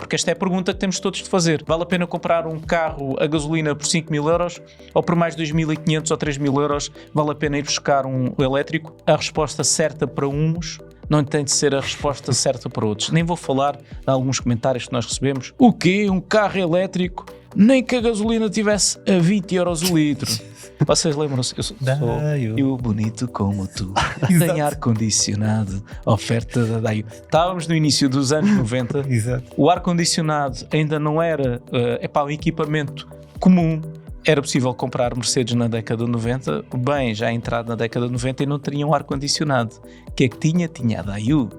Porque esta é a pergunta que temos todos de fazer. Vale a pena comprar um carro a gasolina por 5 mil euros ou por mais 2.500 ou 3 mil euros vale a pena ir buscar um elétrico? A resposta certa para uns não tem de ser a resposta certa para outros. Nem vou falar de alguns comentários que nós recebemos. O quê? Um carro elétrico? Nem que a gasolina tivesse a 20 euros o litro. Vocês lembram-se? Eu sou eu bonito como tu. Tem ar-condicionado. Oferta da Daio. Estávamos no início dos anos 90. Exato. O ar-condicionado ainda não era um equipamento comum. Era possível comprar Mercedes na década de 90, bem, já entrado na década de 90 e não teriam ar-condicionado. O que é que tinha? Tinha a Daewoo.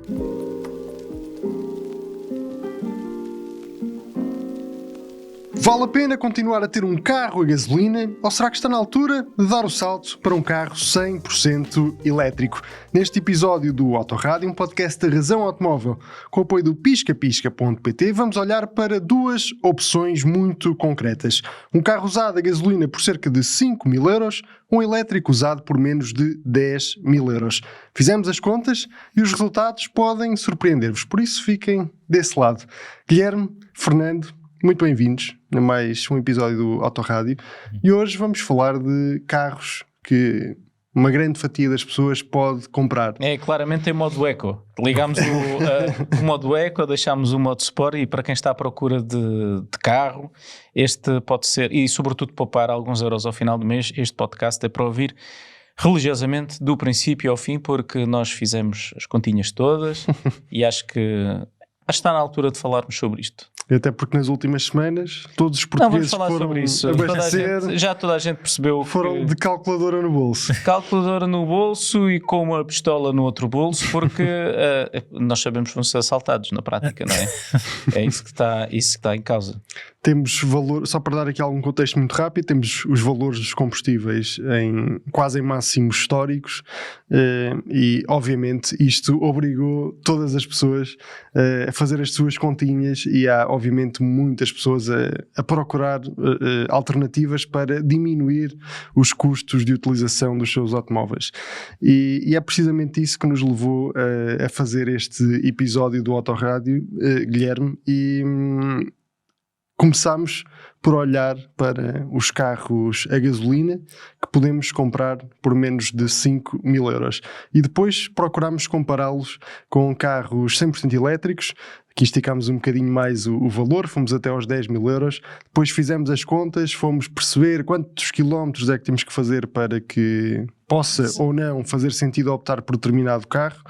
Vale a pena continuar a ter um carro a gasolina ou será que está na altura de dar o salto para um carro 100% elétrico? Neste episódio do Autorádio, um podcast da Razão Automóvel, com o apoio do piscapisca.pt, vamos olhar para duas opções muito concretas. Um carro usado a gasolina por cerca de 5 mil euros, um elétrico usado por menos de 10 mil euros. Fizemos as contas e os resultados podem surpreender-vos, por isso fiquem desse lado. Guilherme, Fernando, muito bem-vindos a mais um episódio do Autorádio e hoje vamos falar de carros que uma grande fatia das pessoas pode comprar. É, claramente em modo eco. Ligámos o modo eco, deixámos o modo sport e para quem está à procura de carro, este pode ser, e sobretudo poupar alguns euros ao final do mês, este podcast é para ouvir religiosamente do princípio ao fim, porque nós fizemos as continhas todas e acho que está na altura de falarmos sobre isto. Até porque nas últimas semanas todos os portugueses foram sobre isso. Já toda a gente percebeu foram de calculadora no bolso. Calculadora no bolso e com uma pistola no outro bolso, porque nós sabemos que vão ser assaltados na prática, não é? É isso que está em causa. Temos valor, só para dar aqui algum contexto muito rápido, temos os valores dos combustíveis quase em máximos históricos e obviamente isto obrigou todas as pessoas a fazer as suas continhas e há obviamente muitas pessoas a procurar alternativas para diminuir os custos de utilização dos seus automóveis e é precisamente isso que nos levou a fazer este episódio do Autorádio, Guilherme, e começámos por olhar para os carros a gasolina que podemos comprar por menos de 5 mil euros e depois procurámos compará-los com carros 100% elétricos. Aqui esticámos um bocadinho mais o valor, fomos até aos 10 mil euros, depois fizemos as contas, fomos perceber quantos quilómetros é que temos que fazer para que possa ou não fazer sentido optar por determinado carro,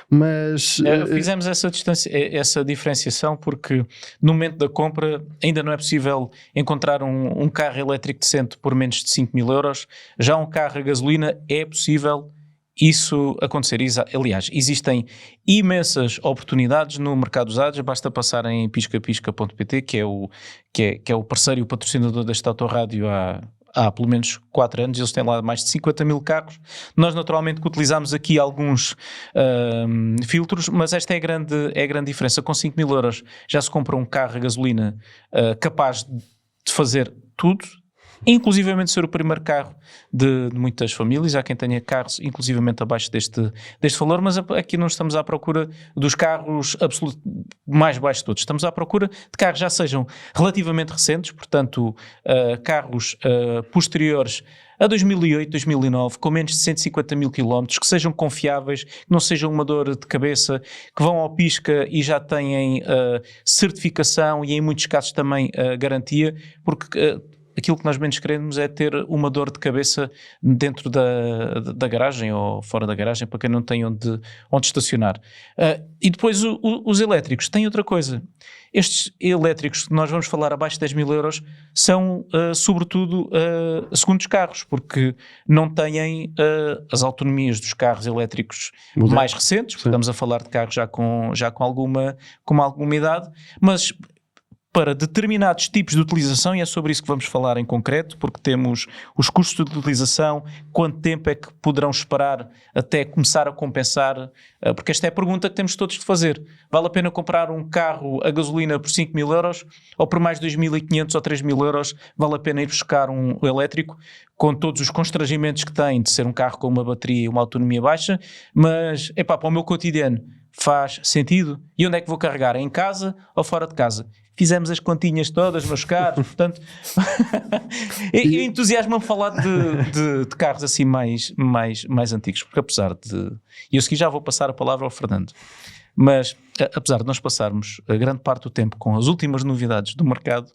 mas... Fizemos essa diferenciação porque no momento da compra ainda não é possível encontrar um carro elétrico decente por menos de 5 mil euros, já um carro a gasolina é possível isso acontecer. Aliás, existem imensas oportunidades no mercado de usados, basta passar em piscapisca.pt, que é o parceiro e o patrocinador deste Autorádio há pelo menos 4 anos, eles têm lá mais de 50 mil carros. Nós naturalmente que utilizamos aqui alguns filtros, mas esta é a grande diferença. Com 5 mil euros já se compra um carro a gasolina capaz de fazer tudo, inclusivamente ser o primeiro carro de muitas famílias. Há quem tenha carros inclusivamente abaixo deste valor, mas aqui não estamos à procura dos carros mais baixos de todos, estamos à procura de carros já sejam relativamente recentes, portanto carros posteriores a 2008, 2009, com menos de 150 mil quilómetros, que sejam confiáveis, que não sejam uma dor de cabeça, que vão ao Pisca e já têm certificação e em muitos casos também garantia, porque aquilo que nós menos queremos é ter uma dor de cabeça dentro da garagem ou fora da garagem, para quem não tem onde estacionar. E depois os elétricos têm outra coisa. Estes elétricos que nós vamos falar abaixo de 10 mil euros são sobretudo segundos carros, porque não têm as autonomias dos carros elétricos mais recentes. Estamos a falar de carros já com alguma idade, mas para determinados tipos de utilização, e é sobre isso que vamos falar em concreto, porque temos os custos de utilização, quanto tempo é que poderão esperar até começar a compensar, porque esta é a pergunta que temos todos de fazer. Vale a pena comprar um carro a gasolina por 5 mil euros ou por mais 2.500 ou 3 mil euros vale a pena ir buscar um elétrico com todos os constrangimentos que tem de ser um carro com uma bateria e uma autonomia baixa, mas para o meu cotidiano faz sentido? E onde é que vou carregar? Em casa ou fora de casa? fizemos as continhas todas, meus caros, portanto... e entusiasmo-me a falar de carros assim mais antigos, porque apesar de... E eu já vou passar a palavra ao Fernando. Mas, apesar de nós passarmos a grande parte do tempo com as últimas novidades do mercado,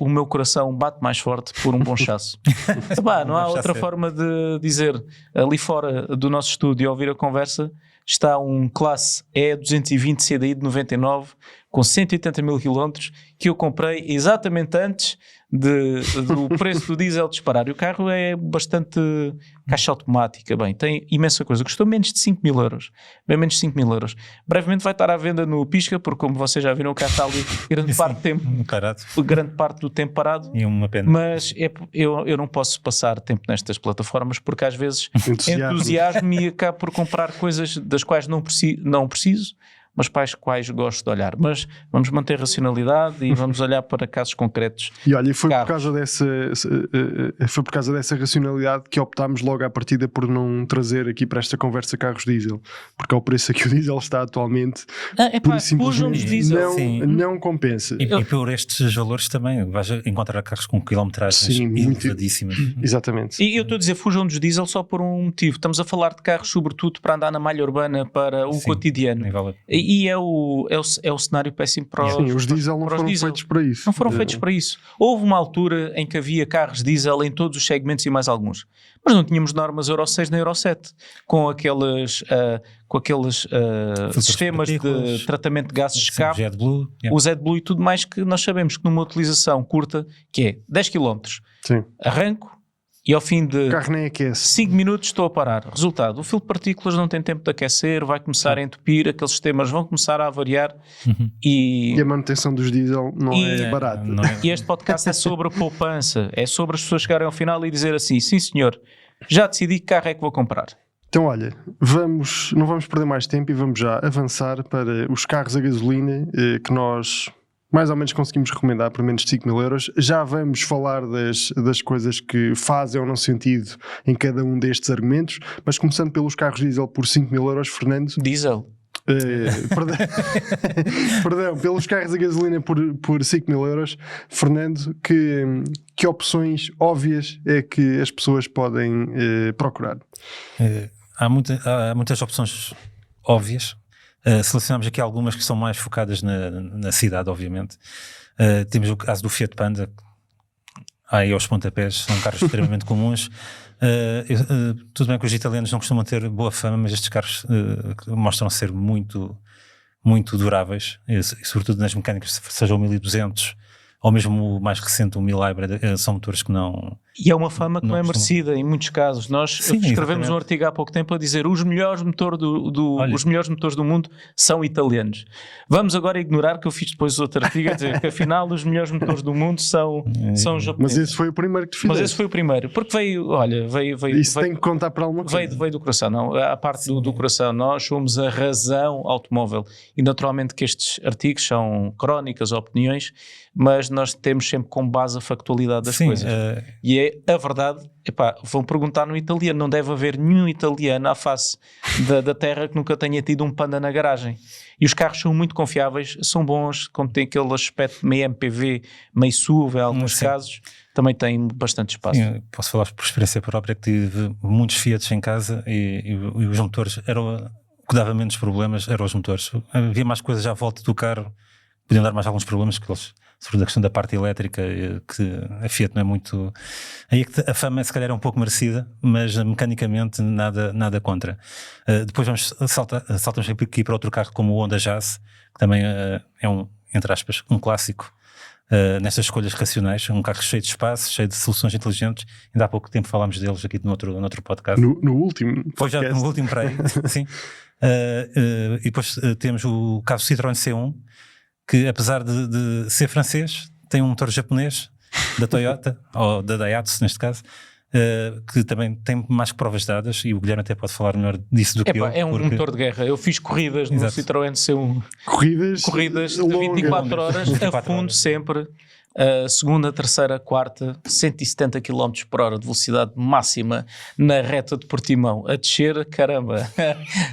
o meu coração bate mais forte por um bom chasso. Não há outra forma de dizer. Ali fora do nosso estúdio, ao ouvir a conversa, está um classe E 220 CDI de 99 com 180 mil quilómetros que eu comprei exatamente antes do preço do diesel disparar. E o carro é bastante caixa automática, tem imensa coisa. Custou menos de 5 mil euros. Bem menos de 5 mil euros. Brevemente vai estar à venda no Pisca, porque como vocês já viram, o carro está ali grande parte do tempo parado. E uma pena. Mas eu não posso passar tempo nestas plataformas porque às vezes entusiasmo e acabo por comprar coisas das quais não preciso, mas para as quais gosto de olhar. Mas vamos manter racionalidade e vamos olhar para casos concretos. E olha, foi por causa dessa racionalidade que optámos logo à partida por não trazer aqui para esta conversa carros diesel, porque ao preço que o diesel está atualmente, pura e simplesmente não compensa. E por estes valores também vais encontrar carros com quilometragens elevadíssimas. Exatamente. E eu estou a dizer fujam dos diesel só por um motivo. Estamos a falar de carros sobretudo para andar na malha urbana, para o cotidiano. E é o cenário péssimo para os diesel não foram feitos para isso. Não foram feitos para isso. Houve uma altura em que havia carros diesel em todos os segmentos e mais alguns. Mas não tínhamos normas Euro 6 nem Euro 7 com aqueles sistemas de tratamento de gases de escape, o AdBlue e tudo mais, que nós sabemos que numa utilização curta, que é 10 km, arranco, e ao fim de 5 minutos estou a parar. Resultado, o filtro de partículas não tem tempo de aquecer, vai começar a entupir, aqueles sistemas vão começar a avariar e a manutenção dos diesel não é barata. E este podcast é sobre a poupança, é sobre as pessoas chegarem ao final e dizer assim, sim senhor, já decidi que carro é que vou comprar. Então olha, não vamos perder mais tempo e vamos já avançar para os carros a gasolina que nós... mais ou menos conseguimos recomendar por menos de 5 mil euros. Já vamos falar das coisas que fazem ou não sentido em cada um destes argumentos, mas começando pelos carros diesel por 5 mil euros, Fernando. Diesel? Perdão, pelos carros a gasolina por 5 mil euros, Fernando, que opções óbvias é que as pessoas podem procurar? Há muitas opções óbvias. Selecionamos aqui algumas que são mais focadas na cidade, obviamente. Temos o caso do Fiat Panda, aí aos pontapés, são carros extremamente comuns. Tudo bem que os italianos não costumam ter boa fama, mas estes carros mostram ser muito, muito duráveis, e sobretudo nas mecânicas, seja o 1200 ou mesmo o mais recente, o 1000 Hybrid, são motores que não... E é uma fama que não é merecida em muitos casos. Nós escrevemos um artigo há pouco tempo a dizer os melhores motores do mundo são italianos. Vamos agora ignorar que eu fiz depois outro artigo a dizer que afinal os melhores motores do mundo são japoneses. Mas esse foi o primeiro que tu fizeste. Mas esse foi o primeiro, porque veio... Isso tem que contar para alguma coisa. Veio do coração, não. A parte do coração, nós somos a razão automóvel. E naturalmente que estes artigos são crónicas, opiniões, mas nós temos sempre como base a factualidade das coisas. E é a verdade, vão perguntar no italiano, não deve haver nenhum italiano à face da terra que nunca tenha tido um Panda na garagem. E os carros são muito confiáveis, são bons, como tem aquele aspecto meio MPV, meio SUV, em alguns casos, também tem bastante espaço. Eu posso falar por experiência própria que tive muitos Fiats em casa e os motores o que dava menos problemas eram os motores. Havia mais coisas à volta do carro, podiam dar mais alguns problemas que eles... sobre a questão da parte elétrica, que a Fiat não é muito... Aí é que a fama se calhar é um pouco merecida, mas mecanicamente nada contra. Depois saltamos aqui para outro carro como o Honda Jazz, que também é entre aspas, um clássico nestas escolhas racionais, um carro cheio de espaço, cheio de soluções inteligentes. Ainda há pouco tempo falámos deles aqui no outro podcast. No último podcast. Já no último para aí, sim. E depois temos o caso Citroën C1, que apesar de ser francês, tem um motor japonês da Toyota, ou da Daihatsu neste caso, que também tem mais que provas dadas, e o Guilherme até pode falar melhor disso do que eu. É um motor de guerra. Eu fiz corridas no Citroën C1. Corridas de 24 horas, a fundo sempre. a segunda, terceira, quarta, 170 km por hora de velocidade máxima na reta de Portimão. A descer, caramba,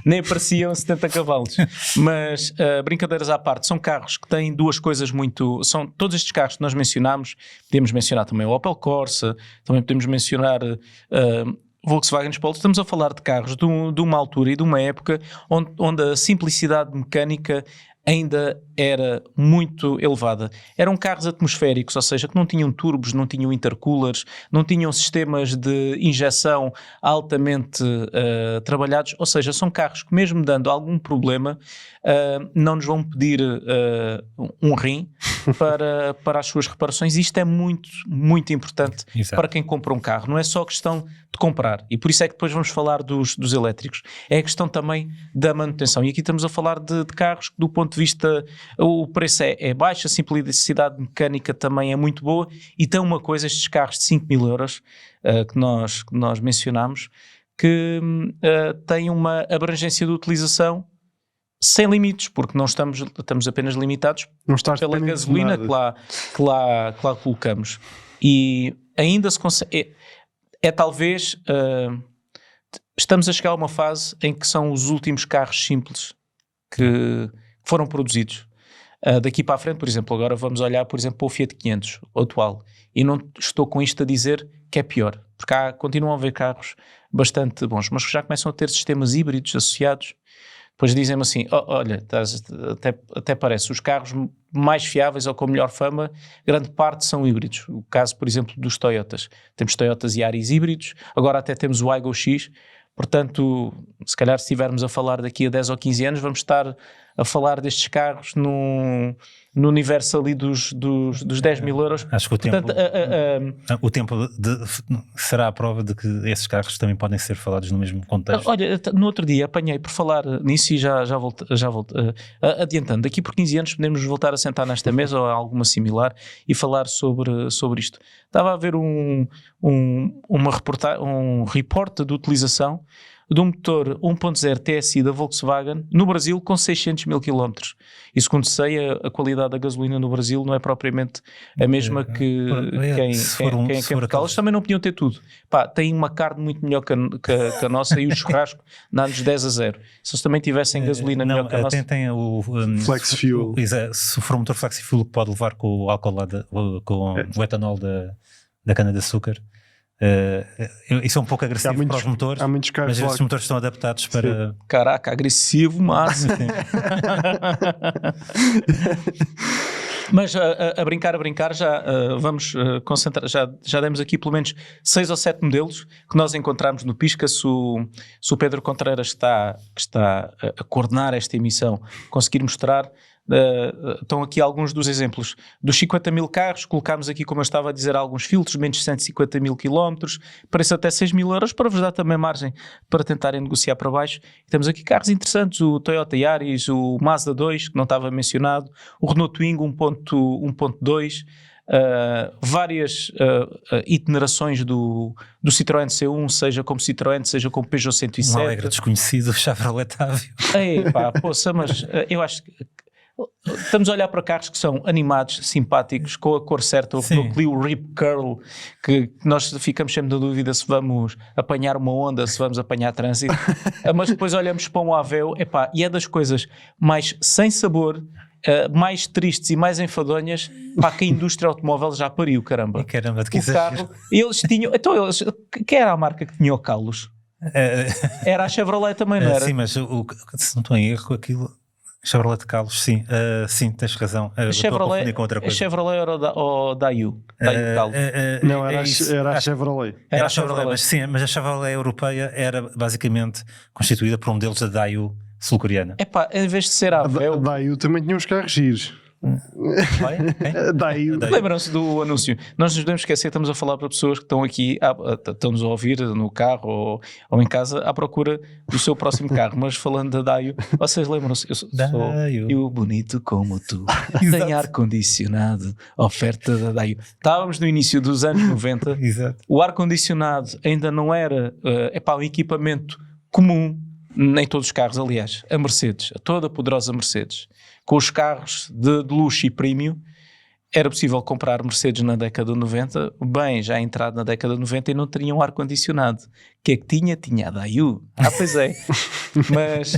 nem pareciam 70 cavalos. Mas, brincadeiras à parte, são carros que têm duas coisas muito... São todos estes carros que nós mencionámos, podemos mencionar também o Opel Corsa, também podemos mencionar... Volkswagen Polo. Estamos a falar de carros de uma altura e de uma época onde a simplicidade mecânica ainda era muito elevada. Eram carros atmosféricos, ou seja, que não tinham turbos, não tinham intercoolers, não tinham sistemas de injeção altamente trabalhados, ou seja, são carros que mesmo dando algum problema não nos vão pedir um rim para as suas reparações. Isto é muito, muito importante para quem compra um carro. Não é só questão de comprar, e por isso é que depois vamos falar dos elétricos. É a questão também da manutenção, e aqui estamos a falar de carros que do ponto de vista, o preço é baixo, a simplicidade mecânica também é muito boa, e tem uma coisa, estes carros de 5.000 euros que nós mencionámos, que têm uma abrangência de utilização sem limites, porque não estamos apenas limitados pela gasolina que lá colocamos. E ainda se consegue... talvez... estamos a chegar a uma fase em que são os últimos carros simples que foram produzidos. Daqui para a frente, por exemplo, agora vamos olhar, por exemplo, para o Fiat 500, o atual. E não estou com isto a dizer que é pior, porque continuam a haver carros bastante bons, mas já começam a ter sistemas híbridos associados. Depois dizem-me assim, olha, até parece, os carros mais fiáveis ou com melhor fama, grande parte são híbridos. O caso, por exemplo, dos Toyotas. Temos Toyotas Yaris híbridos, agora até temos o Aygo X. Portanto, se calhar se estivermos a falar daqui a 10 ou 15 anos, vamos estar a falar destes carros no universo ali dos 10.000 euros. Acho que o tempo será a prova de que esses carros também podem ser falados no mesmo contexto. Olha, no outro dia apanhei por falar nisso e já volto adiantando. Daqui por 15 anos podemos voltar a sentar nesta mesa ou alguma similar e falar sobre isto. Estava a ver um reporte de utilização de um motor 1.0 TSI da Volkswagen no Brasil com 600 mil km. E segundo sei, a qualidade da gasolina no Brasil não é propriamente a mesma que em Portugal. Eles também não podiam ter tudo. Tem uma carne muito melhor que a nossa e o churrasco dá-nos 10-0. Se eles também tivessem gasolina melhor que a nossa... Tem o Flex Fuel. Se for um motor Flex Fuel que pode levar com o álcool com o etanol da cana-de-açúcar. Isso é um pouco agressivo para os motores, mas esses motores estão adaptados para... Sim. Caraca, agressivo, mas... Mas a brincar já vamos concentrar, já demos aqui pelo menos 6 ou 7 modelos que nós encontramos no Pisca. Se o Pedro Contreiras que está a coordenar esta emissão conseguir mostrar, estão aqui alguns dos exemplos. Dos 50 mil carros, colocámos aqui, como eu estava a dizer, alguns filtros, menos de 150 mil quilómetros, preço até 6 mil euros, para vos dar também margem para tentarem negociar para baixo. E temos aqui carros interessantes, o Toyota Yaris, o Mazda 2, que não estava mencionado, o Renault Twingo 1.2, várias itinerações do Citroën C1, seja como Citroën, seja como Peugeot 107. Um alegre desconhecido, Chevrolet Aveo. Mas eu acho que estamos a olhar para carros que são animados, simpáticos, com a cor certa. O Clio Rip Curl, que nós ficamos sempre na dúvida se vamos apanhar uma onda, se vamos apanhar trânsito. Mas depois olhamos para um Aveo, e é das coisas mais sem sabor, mais tristes e mais enfadonhas que a indústria automóvel já pariu, caramba. Caramba, de que o carro, eles tinham... que era a marca que tinha o Carlos? Era a Chevrolet também, não era? Sim, mas se não estou em erro, aquilo... Chevrolet de Carlos, sim, sim, tens razão. A Chevrolet era o Daewoo Carlos. Não, era a Chevrolet. Era a Chevrolet, mas a Chevrolet europeia era basicamente constituída por modelos da Daewoo sul-coreana. Em vez de ser a Daewoo também tinha uns carros giros. Lembram-se do anúncio? Nós nos devemos esquecer que estamos a falar para pessoas que estão aqui, estão-nos a ouvir no carro ou em casa à procura do seu próximo carro, mas falando da Daewoo, vocês lembram-se? Eu sou bonito como tu, tem ar-condicionado, oferta da Daewoo. Estávamos no início dos anos 90. Exato. O ar-condicionado ainda não era um equipamento comum em todos os carros. Aliás, a Mercedes, a toda poderosa Mercedes, com os carros de luxo e premium, era possível comprar Mercedes na década de 90, bem já entrado na década de 90 e não teriam ar-condicionado. O que é que tinha? Tinha a Daewoo. Pois é. Mas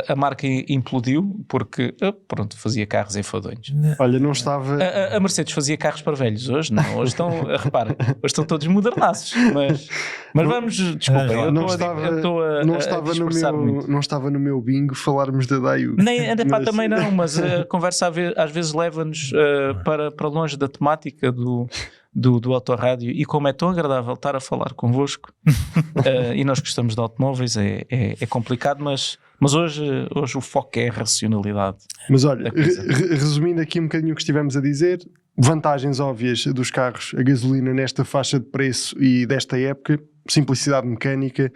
a marca implodiu porque, pronto, fazia carros enfadonhos. Olha, não estava... A Mercedes fazia carros para velhos, hoje não. Hoje estão, repara, hoje estão todos modernaços. Mas vamos, desculpem, eu estou a dispersar muito. Não estava no meu bingo falarmos da Daewoo. Também não, mas a conversa às vezes leva-nos para longe da temática do Autorádio, e como é tão agradável estar a falar convosco e nós gostamos de automóveis, é complicado, mas hoje o foco é a racionalidade. Mas olha, resumindo aqui um bocadinho o que estivemos a dizer, vantagens óbvias dos carros a gasolina nesta faixa de preço e desta época: simplicidade mecânica,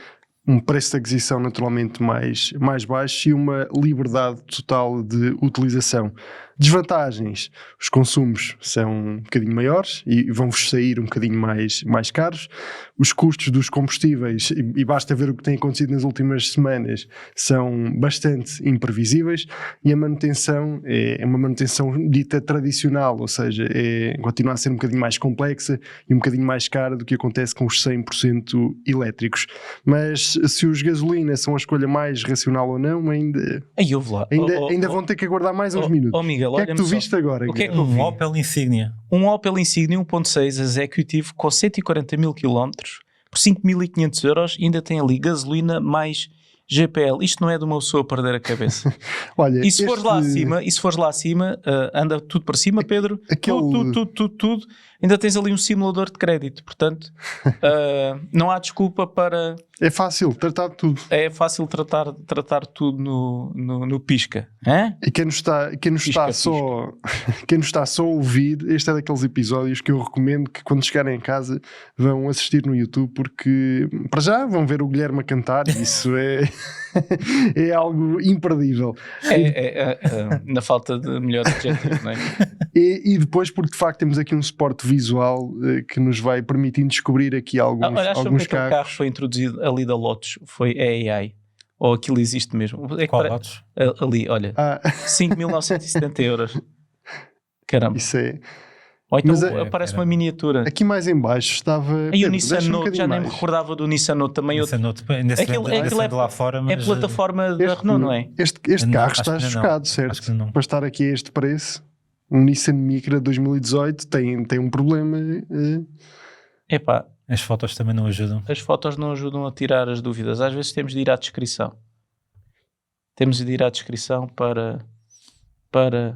um preço de aquisição naturalmente mais baixo e uma liberdade total de utilização. Desvantagens: os consumos são um bocadinho maiores e vão-vos sair um bocadinho mais caros. Os custos dos combustíveis, e basta ver o que tem acontecido nas últimas semanas, são bastante imprevisíveis, e a manutenção é uma manutenção dita tradicional, ou seja, continua a ser um bocadinho mais complexa e um bocadinho mais cara do que acontece com os 100% elétricos. Mas se os gasolina são a escolha mais racional ou não, ainda vão ter que aguardar mais uns minutos. Miguel, o que é que tu viste agora? O que é que eu vi? Opel Insignia. Um Opel Insignia 1.6 Executive com 140 mil km por 5.500 euros, ainda tem ali gasolina mais GPL. Isto não é de uma pessoa perder a cabeça. Olha, e se fores lá acima, anda tudo para cima, Pedro. Tudo. Ainda tens ali um simulador de crédito. Portanto, não há desculpa para... É fácil tratar de tudo. É fácil tratar tudo no pisca. Hã? E quem nos está só a ouvir, este é daqueles episódios que eu recomendo que quando chegarem em casa vão assistir no YouTube, porque para já vão ver o Guilherme a cantar, e isso é algo imperdível. Na falta de melhor adjetivo, não é? E depois, porque de facto temos aqui um suporte visual que nos vai permitindo descobrir aqui alguns que carros. Carro foi introduzido ali da Lotus, foi AI, ou aquilo existe mesmo? Qual Lotus? Ali, olha, 5.970 euros. Caramba. Isso é... Ou então aparece uma miniatura. Aqui mais em baixo estava... E o Nissan Note, já nem me recordava do Nissan Note também. Aquilo lá fora, mas... É plataforma da Renault, não é? Este carro está chocado, certo? Para estar aqui a este preço, um Nissan Micra 2018 tem um problema. Epá, as fotos também não ajudam. As fotos não ajudam a tirar as dúvidas. Às vezes temos de ir à descrição. Para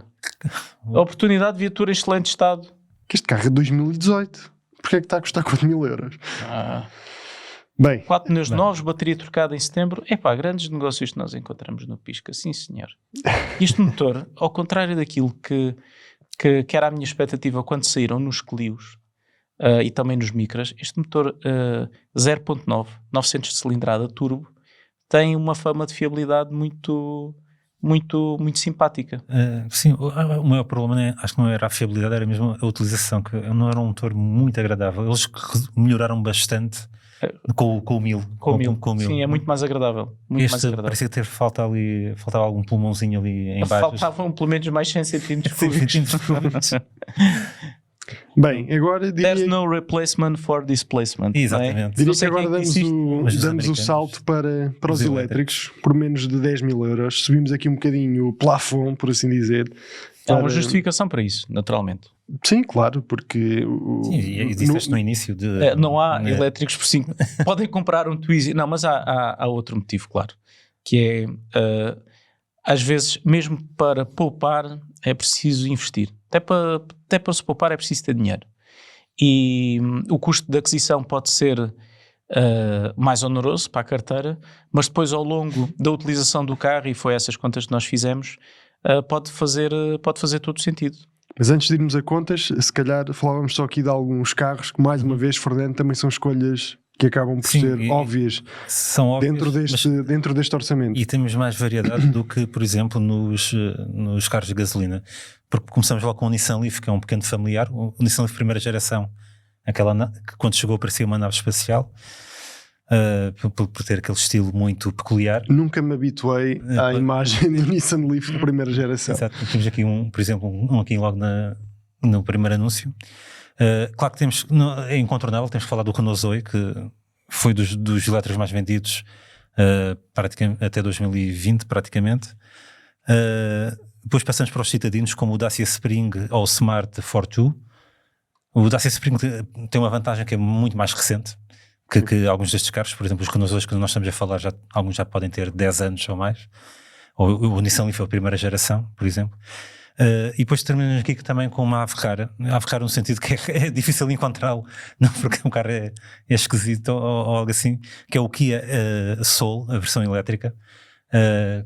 a oportunidade de viatura em excelente estado. Que este carro é 2018. Porquê é que está a custar 4.000 euros? Bem, 4 pneus novos, bateria trocada em setembro. Grandes negócios que nós encontramos no Pisca, sim senhor. Este motor, ao contrário daquilo que era a minha expectativa quando saíram nos Clios e também nos Micras, este motor 0.9, 900 de cilindrada turbo, tem uma fama de fiabilidade muito simpática. Sim, o maior problema acho que não era a fiabilidade, era mesmo a utilização, que não era um motor muito agradável. Eles melhoraram bastante com o 1000. Sim, é muito mais agradável. Parecia ter faltava algum pulmãozinho ali em baixo. Faltavam pelo menos mais 100 cm3. Bem, agora diria... There's no replacement for displacement. Exatamente. Diria que agora damos o salto para os elétricos por menos de 10.000 euros. Subimos aqui um bocadinho o plafond, por assim dizer. Há uma justificação para isso, naturalmente. Sim, claro, porque... Disseste no início de... não há elétricos por 5. Podem comprar um Twizy. Não, mas há outro motivo, claro. Que é, às vezes, mesmo para poupar, é preciso investir. Até para se poupar é preciso ter dinheiro. E o custo de aquisição pode ser mais oneroso para a carteira, mas depois ao longo da utilização do carro, e foi essas contas que nós fizemos, pode fazer todo o sentido. Mas antes de irmos a contas, se calhar falávamos só aqui de alguns carros que, mais uma vez, Fernando, também são escolhas que acabam por ser óbvias, são óbvias dentro deste orçamento. E temos mais variedade do que, por exemplo, nos carros de gasolina. Porque começamos logo com o Nissan Leaf, que é um pequeno familiar, o Nissan Leaf primeira geração, aquela que quando chegou parecia uma nave espacial. por ter aquele estilo muito peculiar. Nunca me habituei à imagem do Nissan Leaf de primeira geração. Exato. Temos aqui por exemplo, um aqui logo no primeiro anúncio. Claro que é incontornável, temos que falar do Renault Zoe, que foi dos elétricos mais vendidos praticamente, até 2020 praticamente. Depois passamos para os citadinos como o Dacia Spring ou o Smart Fortwo. O Dacia Spring tem uma vantagem que é muito mais recente que alguns destes carros. Por exemplo, os Renault Zoe que nós estamos a falar, alguns já podem ter 10 anos ou mais. Ou o Nissan Leaf é a primeira geração, por exemplo. E depois terminamos aqui também com uma Ave Rara no sentido que é difícil encontrá-lo, não porque o carro é esquisito ou algo assim, que é o Kia Soul, a versão elétrica,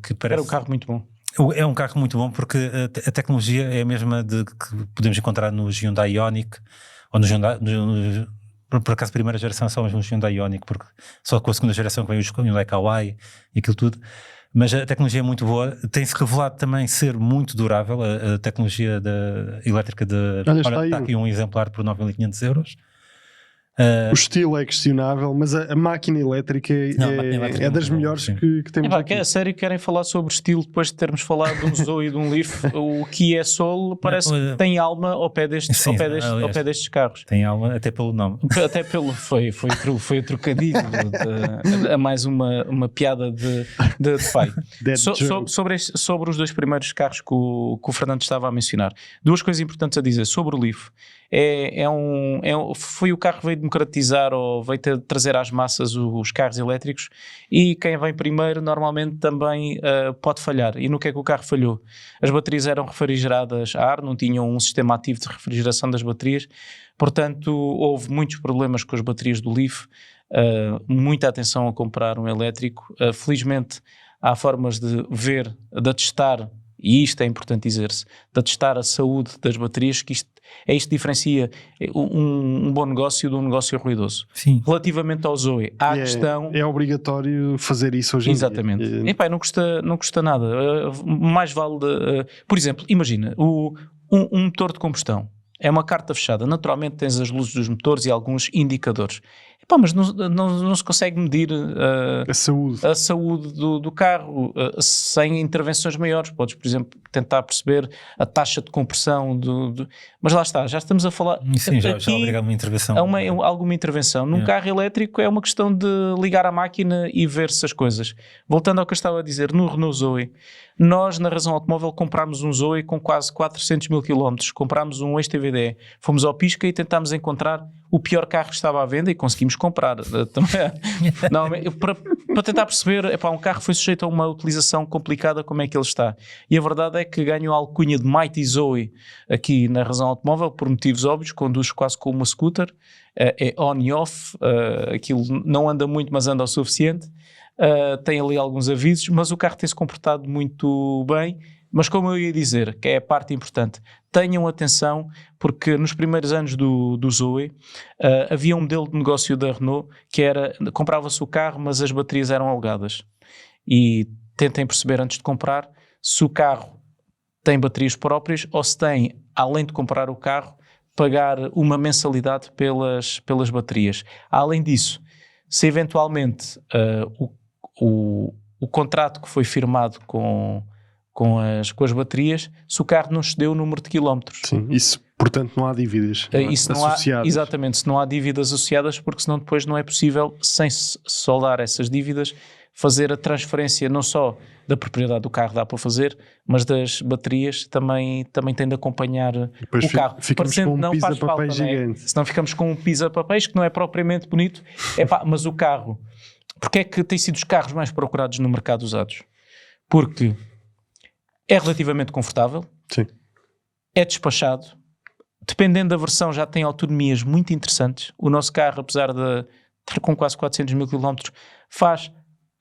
que parece... Era um carro muito bom. É um carro muito bom porque a tecnologia é a mesma que podemos encontrar no Hyundai Ioniq ou no Hyundai, por acaso a primeira geração só no Hyundai Ioniq, porque só com a segunda geração que vem o Hyundai Kauai e aquilo tudo. Mas a tecnologia é muito boa, tem-se revelado também ser muito durável, a tecnologia elétrica está aqui um exemplar por 9.500 euros. O estilo é questionável, mas a máquina elétrica é das melhores que temos aqui. É sério que querem falar sobre estilo depois de termos falado de um Zoe e de um Leaf? O Kia Soul parece que tem alma ao pé destes carros. Tem alma até pelo nome. Até pelo foi o trocadilho a mais uma piada de pai. Sobre os dois primeiros carros que o Fernando estava a mencionar, duas coisas importantes a dizer sobre o Leaf. Foi o carro que veio democratizar ou veio trazer às massas os carros elétricos, e quem vem primeiro normalmente também pode falhar. E no que é que o carro falhou? As baterias eram refrigeradas a ar, não tinham um sistema ativo de refrigeração das baterias, portanto houve muitos problemas com as baterias do Leaf. Muita atenção a comprar um elétrico. Felizmente há formas de testar, e isto é importante dizer-se, de testar a saúde das baterias, que isto diferencia um bom negócio de um negócio ruidoso. Sim. Relativamente ao Zoe, há a questão... É obrigatório fazer isso hoje em dia. Exatamente. Não custa nada. Mais vale... por exemplo, imagina, um motor de combustão é uma carta fechada. Naturalmente tens as luzes dos motores e alguns indicadores. Mas não se consegue medir a saúde do carro sem intervenções maiores. Podes, por exemplo, tentar perceber a taxa de compressão mas lá está, já estamos a falar... Sim, já obriga uma intervenção. Alguma intervenção. Num carro elétrico é uma questão de ligar a máquina e ver-se as coisas. Voltando ao que eu estava a dizer, no Renault Zoe, nós na Razão Automóvel comprámos um Zoe com quase 400 mil km, comprámos um ex-TVD, fomos ao Pisca e tentámos encontrar o pior carro que estava à venda e conseguimos comprar. Para tentar perceber, um carro foi sujeito a uma utilização complicada, como é que ele está. E a verdade é que ganhou a alcunha de Mighty Zoe aqui na Razão Automóvel, por motivos óbvios, conduz quase como uma scooter, é on e off, aquilo não anda muito, mas anda o suficiente, tem ali alguns avisos, mas o carro tem-se comportado muito bem. Mas como eu ia dizer, que é a parte importante, tenham atenção, porque nos primeiros anos do Zoe havia um modelo de negócio da Renault que era, comprava-se o carro, mas as baterias eram alugadas. E tentem perceber antes de comprar se o carro tem baterias próprias ou se tem, além de comprar o carro, pagar uma mensalidade pelas baterias. Além disso, se eventualmente o contrato que foi firmado com as baterias, se o carro não excedeu o número de quilómetros. Sim, isso, portanto, não há dívidas associadas. Exatamente, se não há dívidas associadas, porque senão depois não é possível, sem soldar essas dívidas, fazer a transferência não só da propriedade do carro, dá para fazer, mas das baterias também tem de acompanhar depois o carro. Ficamos com um pisa-papéis gigante. Senão ficamos com um pisa-papéis que não é propriamente bonito. Mas o carro, porque é que tem sido os carros mais procurados no mercado usados? Porque é relativamente confortável, sim, é despachado, dependendo da versão já tem autonomias muito interessantes. O nosso carro, apesar de ter com quase 400 mil km, faz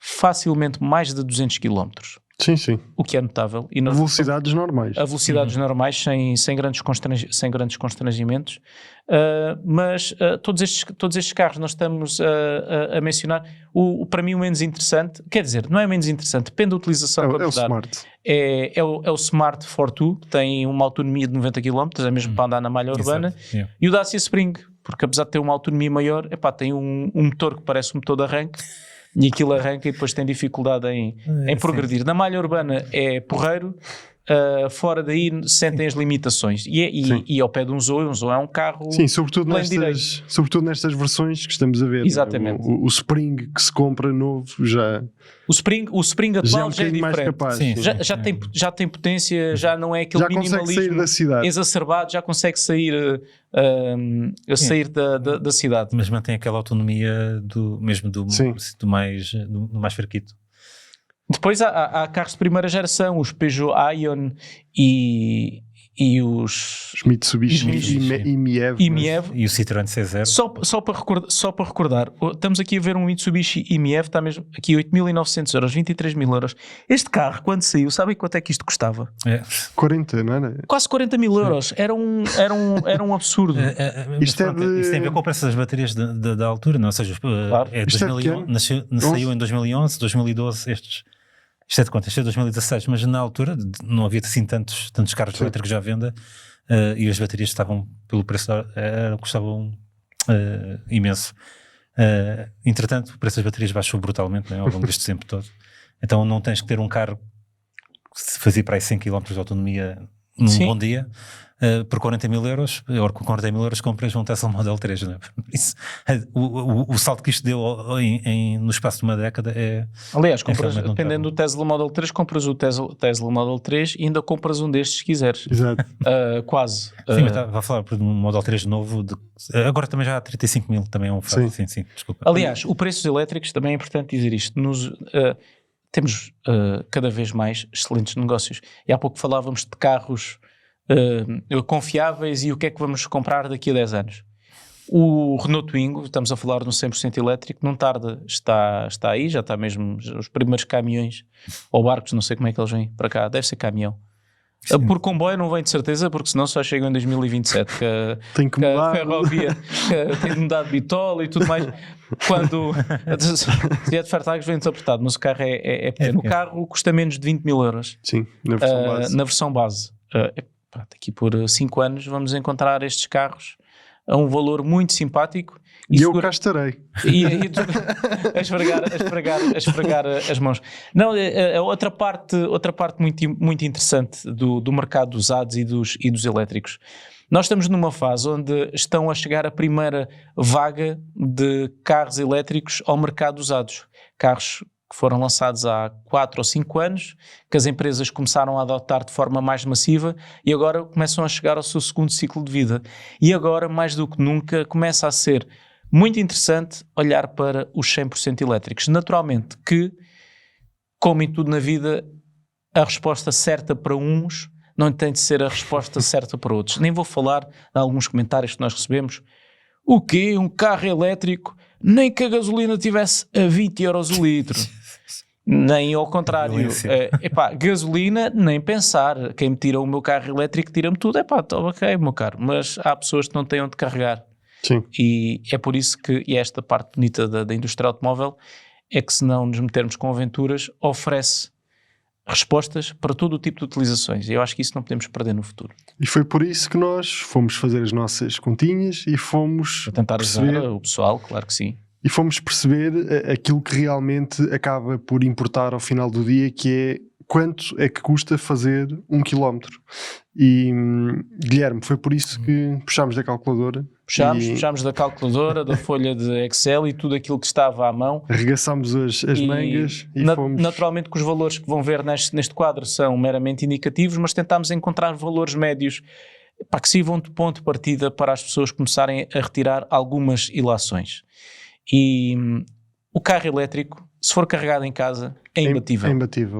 facilmente mais de 200 km. Sim, sim. O que é notável. E a velocidades normais. A velocidades normais, sem grandes constrangimentos. Mas todos estes carros nós estamos a mencionar. Para mim o menos interessante, quer dizer, não é menos interessante, depende da utilização que vamos dar. Smart. É o Smart Fortwo, que tem uma autonomia de 90 km, é mesmo para andar na malha urbana. Yeah. E o Dacia Spring, porque apesar de ter uma autonomia maior, tem um motor que parece um motor de arranque, e aquilo arranca e depois tem dificuldade em progredir. Na malha urbana é porreiro, fora daí sentem as limitações. E ao pé de um Zoe é um carro... Sim, sobretudo nestas versões que estamos a ver. Exatamente. O Spring que se compra novo já... O Spring atual já é diferente. Mais capaz. Sim, já tem potência, já não é aquele minimalismo da cidade. Exacerbado, já consegue sair da cidade. Mas mantém aquela autonomia do mais fraquito. Depois há carros de primeira geração, os Peugeot Ion e os Mitsubishi e MiEV. E o Citroën C0. Só para recordar, estamos aqui a ver um Mitsubishi MiEV, está mesmo aqui 8.900 euros, 23 mil euros. Este carro, quando saiu, sabem quanto é que isto custava? 40, não era? Quase 40 mil euros. Era um absurdo. Isto tem a ver com o preço das baterias da altura, não? Ou seja, claro. 2011, saiu em 2011, 2012, isto é de quanto? Isto é de 2016, mas na altura não havia assim tantos carros elétricos à venda, e as baterias estavam, pelo preço, custavam imenso. Entretanto, o preço das baterias baixou brutalmente, né, ao longo deste tempo todo. Então não tens que ter um carro que fazia para aí 100 km de autonomia num bom dia, por 40 mil euros, ou com 40 mil euros compras um Tesla Model 3, não é? Isso, o salto que isto deu no espaço de uma década é... Aliás, dependendo do Tesla Model 3, compras o Tesla Model 3 e ainda compras um destes se quiseres. Exato. Quase. Sim, mas estava a falar de um Model 3 novo, agora também já há 35 mil, também é um fato. Sim, desculpa. Aliás, o preço dos elétricos, também é importante dizer isto, temos cada vez mais excelentes negócios. E há pouco falávamos de carros confiáveis e o que é que vamos comprar daqui a 10 anos. O Renault Twingo, estamos a falar de um 100% elétrico, não tarda, está aí, já está mesmo os primeiros caminhões ou barcos, não sei como é que eles vêm para cá, deve ser caminhão. Sim. Por comboio não vem de certeza, porque senão só chegam em 2027, tem que mudar. A ferrovia tem de mudar de bitola e tudo mais. Quando se é de Fairtags vem desapertado, mas o carro é pequeno. O carro custa menos de 20 mil euros. Sim, na versão base. Daqui por 5 anos vamos encontrar estes carros a um valor muito simpático. E eu cá estarei. E a esfregar as mãos. Não, outra parte muito interessante do mercado dos usados e dos elétricos. Nós estamos numa fase onde estão a chegar a primeira vaga de carros elétricos ao mercado usados. Carros que foram lançados há 4 ou 5 anos, que as empresas começaram a adotar de forma mais massiva e agora começam a chegar ao seu segundo ciclo de vida. E agora, mais do que nunca, começa a ser muito interessante olhar para os 100% elétricos. Naturalmente que, como em tudo na vida, a resposta certa para uns não tem de ser a resposta certa para outros. Nem vou falar de alguns comentários que nós recebemos. O quê? Um carro elétrico? Nem que a gasolina tivesse a 20 euros o litro. Nem ao contrário. Gasolina, nem pensar. Quem me tira o meu carro elétrico tira-me tudo. Ok, meu caro. Mas há pessoas que não têm onde carregar. Sim. E é por isso que esta parte bonita da indústria automóvel é que, se não nos metermos com aventuras, oferece respostas para todo o tipo de utilizações. E eu acho que isso não podemos perder no futuro. E foi por isso que nós fomos fazer as nossas continhas e fomos para tentar ajudar o pessoal, claro que sim. E fomos perceber aquilo que realmente acaba por importar ao final do dia, que é quanto é que custa fazer 1 quilómetro. E Guilherme, foi por isso que puxámos da calculadora. Puxámos da calculadora, da folha de Excel e tudo aquilo que estava à mão. Arregaçámos as mangas e fomos... Naturalmente que os valores que vão ver neste quadro são meramente indicativos, mas tentámos encontrar valores médios que sirvam de ponto de partida para as pessoas começarem a retirar algumas ilações. E o carro elétrico, se for carregado em casa, é imbatível.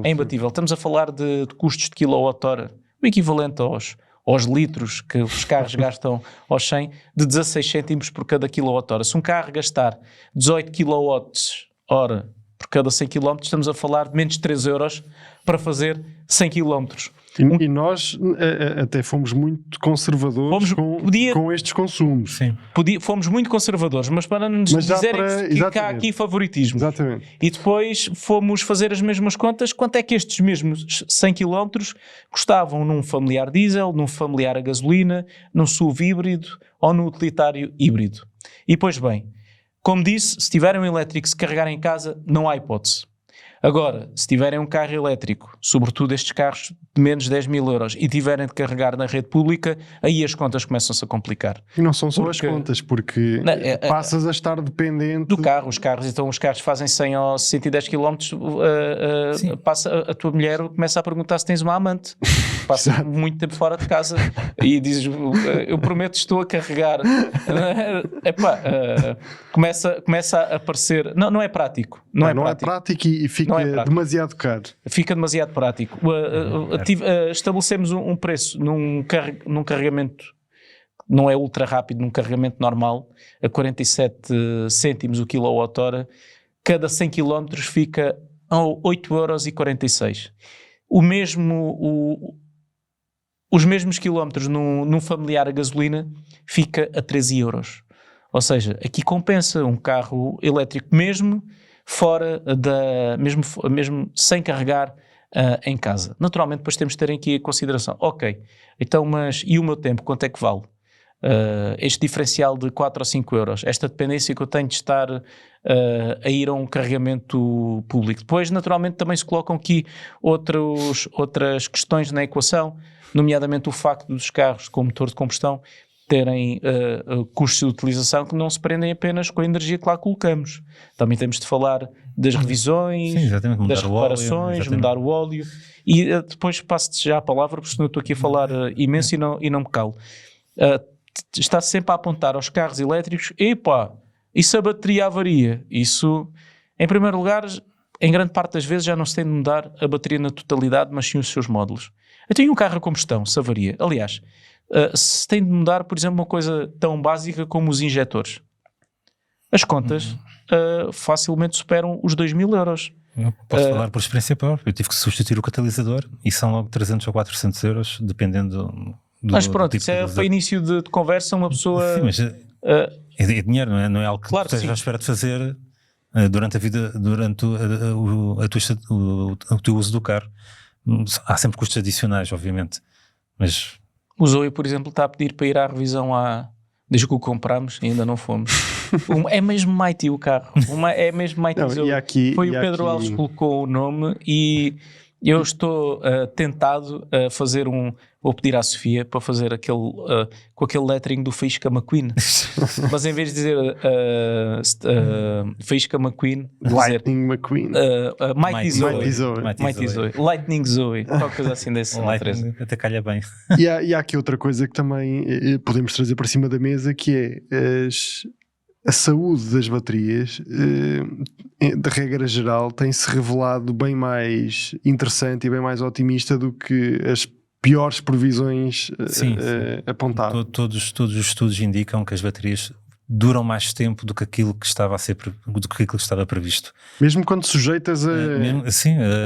É imbatível. Estamos a falar de custos de quilowatt-hora, o equivalente aos litros que os carros gastam aos 100, de 16 cêntimos por cada quilowatt-hora. Se um carro gastar 18 kWh por cada 100 km, estamos a falar de menos de 3 euros para fazer 100 km. E nós até fomos muito conservadores com estes consumos. Sim. Fomos muito conservadores, mas para não nos dizerem que há aqui favoritismo. Exatamente. E depois fomos fazer as mesmas contas, quanto é que estes mesmos 100 km custavam num familiar diesel, num familiar a gasolina, num SUV híbrido ou num utilitário híbrido. E pois bem, como disse, se tiverem um elétrico, se carregarem em casa, não há hipótese. Agora, se tiverem um carro elétrico, sobretudo estes carros de menos de 10 mil euros, e tiverem de carregar na rede pública, aí as contas começam-se a complicar. E não são só as contas, porque passas a estar dependente... Do carro, os carros fazem 100 ou 110 km, a tua mulher começa a perguntar se tens uma amante. Passa muito tempo fora de casa e dizes, eu prometo estou a carregar. Começa a aparecer... Não é prático. Não é prático e fica demasiado caro. Fica demasiado prático. Estabelecemos um preço num carregamento, não é ultra rápido, num carregamento normal, a 47 cêntimos o kWh, cada 100 km fica a 8,46 €. Os mesmos quilómetros num familiar a gasolina fica a 13 euros. Ou seja, aqui compensa um carro elétrico mesmo fora mesmo sem carregar em casa. Naturalmente depois temos de ter aqui a consideração, ok, então mas e o meu tempo, quanto é que vale? Este diferencial de 4 ou 5 euros, esta dependência que eu tenho de estar a ir a um carregamento público. Depois naturalmente também se colocam aqui outras questões na equação, nomeadamente o facto dos carros com motor de combustão terem custos de utilização que não se prendem apenas com a energia que lá colocamos. Também temos de falar das revisões, das reparações, mudar o óleo. E depois passo-te já a palavra, porque senão eu estou aqui a falar imenso e não me calo. Está sempre a apontar aos carros elétricos, e se a bateria avaria? Isso, em primeiro lugar, em grande parte das vezes já não se tem de mudar a bateria na totalidade, mas sim os seus módulos. Eu tenho um carro a combustão, se avaria. Aliás, se tem de mudar, por exemplo, uma coisa tão básica como os injetores. As contas facilmente superam os 2.000 euros. Eu posso falar por experiência própria. Eu tive que substituir o catalisador e são logo 300 ou 400 euros, dependendo do mas pronto, do tipo isso para início de conversa, uma pessoa... Sim, mas é dinheiro, não é algo que claro, tu estejas à espera de fazer durante a vida, durante o teu uso do carro. Há sempre custos adicionais, obviamente, mas... O Zoe, por exemplo, está a pedir para ir à revisão desde que o comprámos e ainda não fomos. É mesmo Mighty o carro. É mesmo Mighty Zoe. Foi o Pedro Alves que colocou o nome e eu estou tentado a fazer vou pedir à Sofia para fazer com aquele lettering do Faísca McQueen. Mas em vez de dizer Faísca McQueen, Lightning McQueen. Mighty Zoe. Lightning Zoe. Qualquer coisa assim desse. Lightning até calha bem. E há aqui outra coisa que também podemos trazer para cima da mesa, que é a saúde das baterias, de regra geral, tem-se revelado bem mais interessante e bem mais otimista do que as piores previsões apontavam. Todos os estudos indicam que as baterias duram mais tempo do que aquilo que estava previsto. Mesmo quando sujeitas a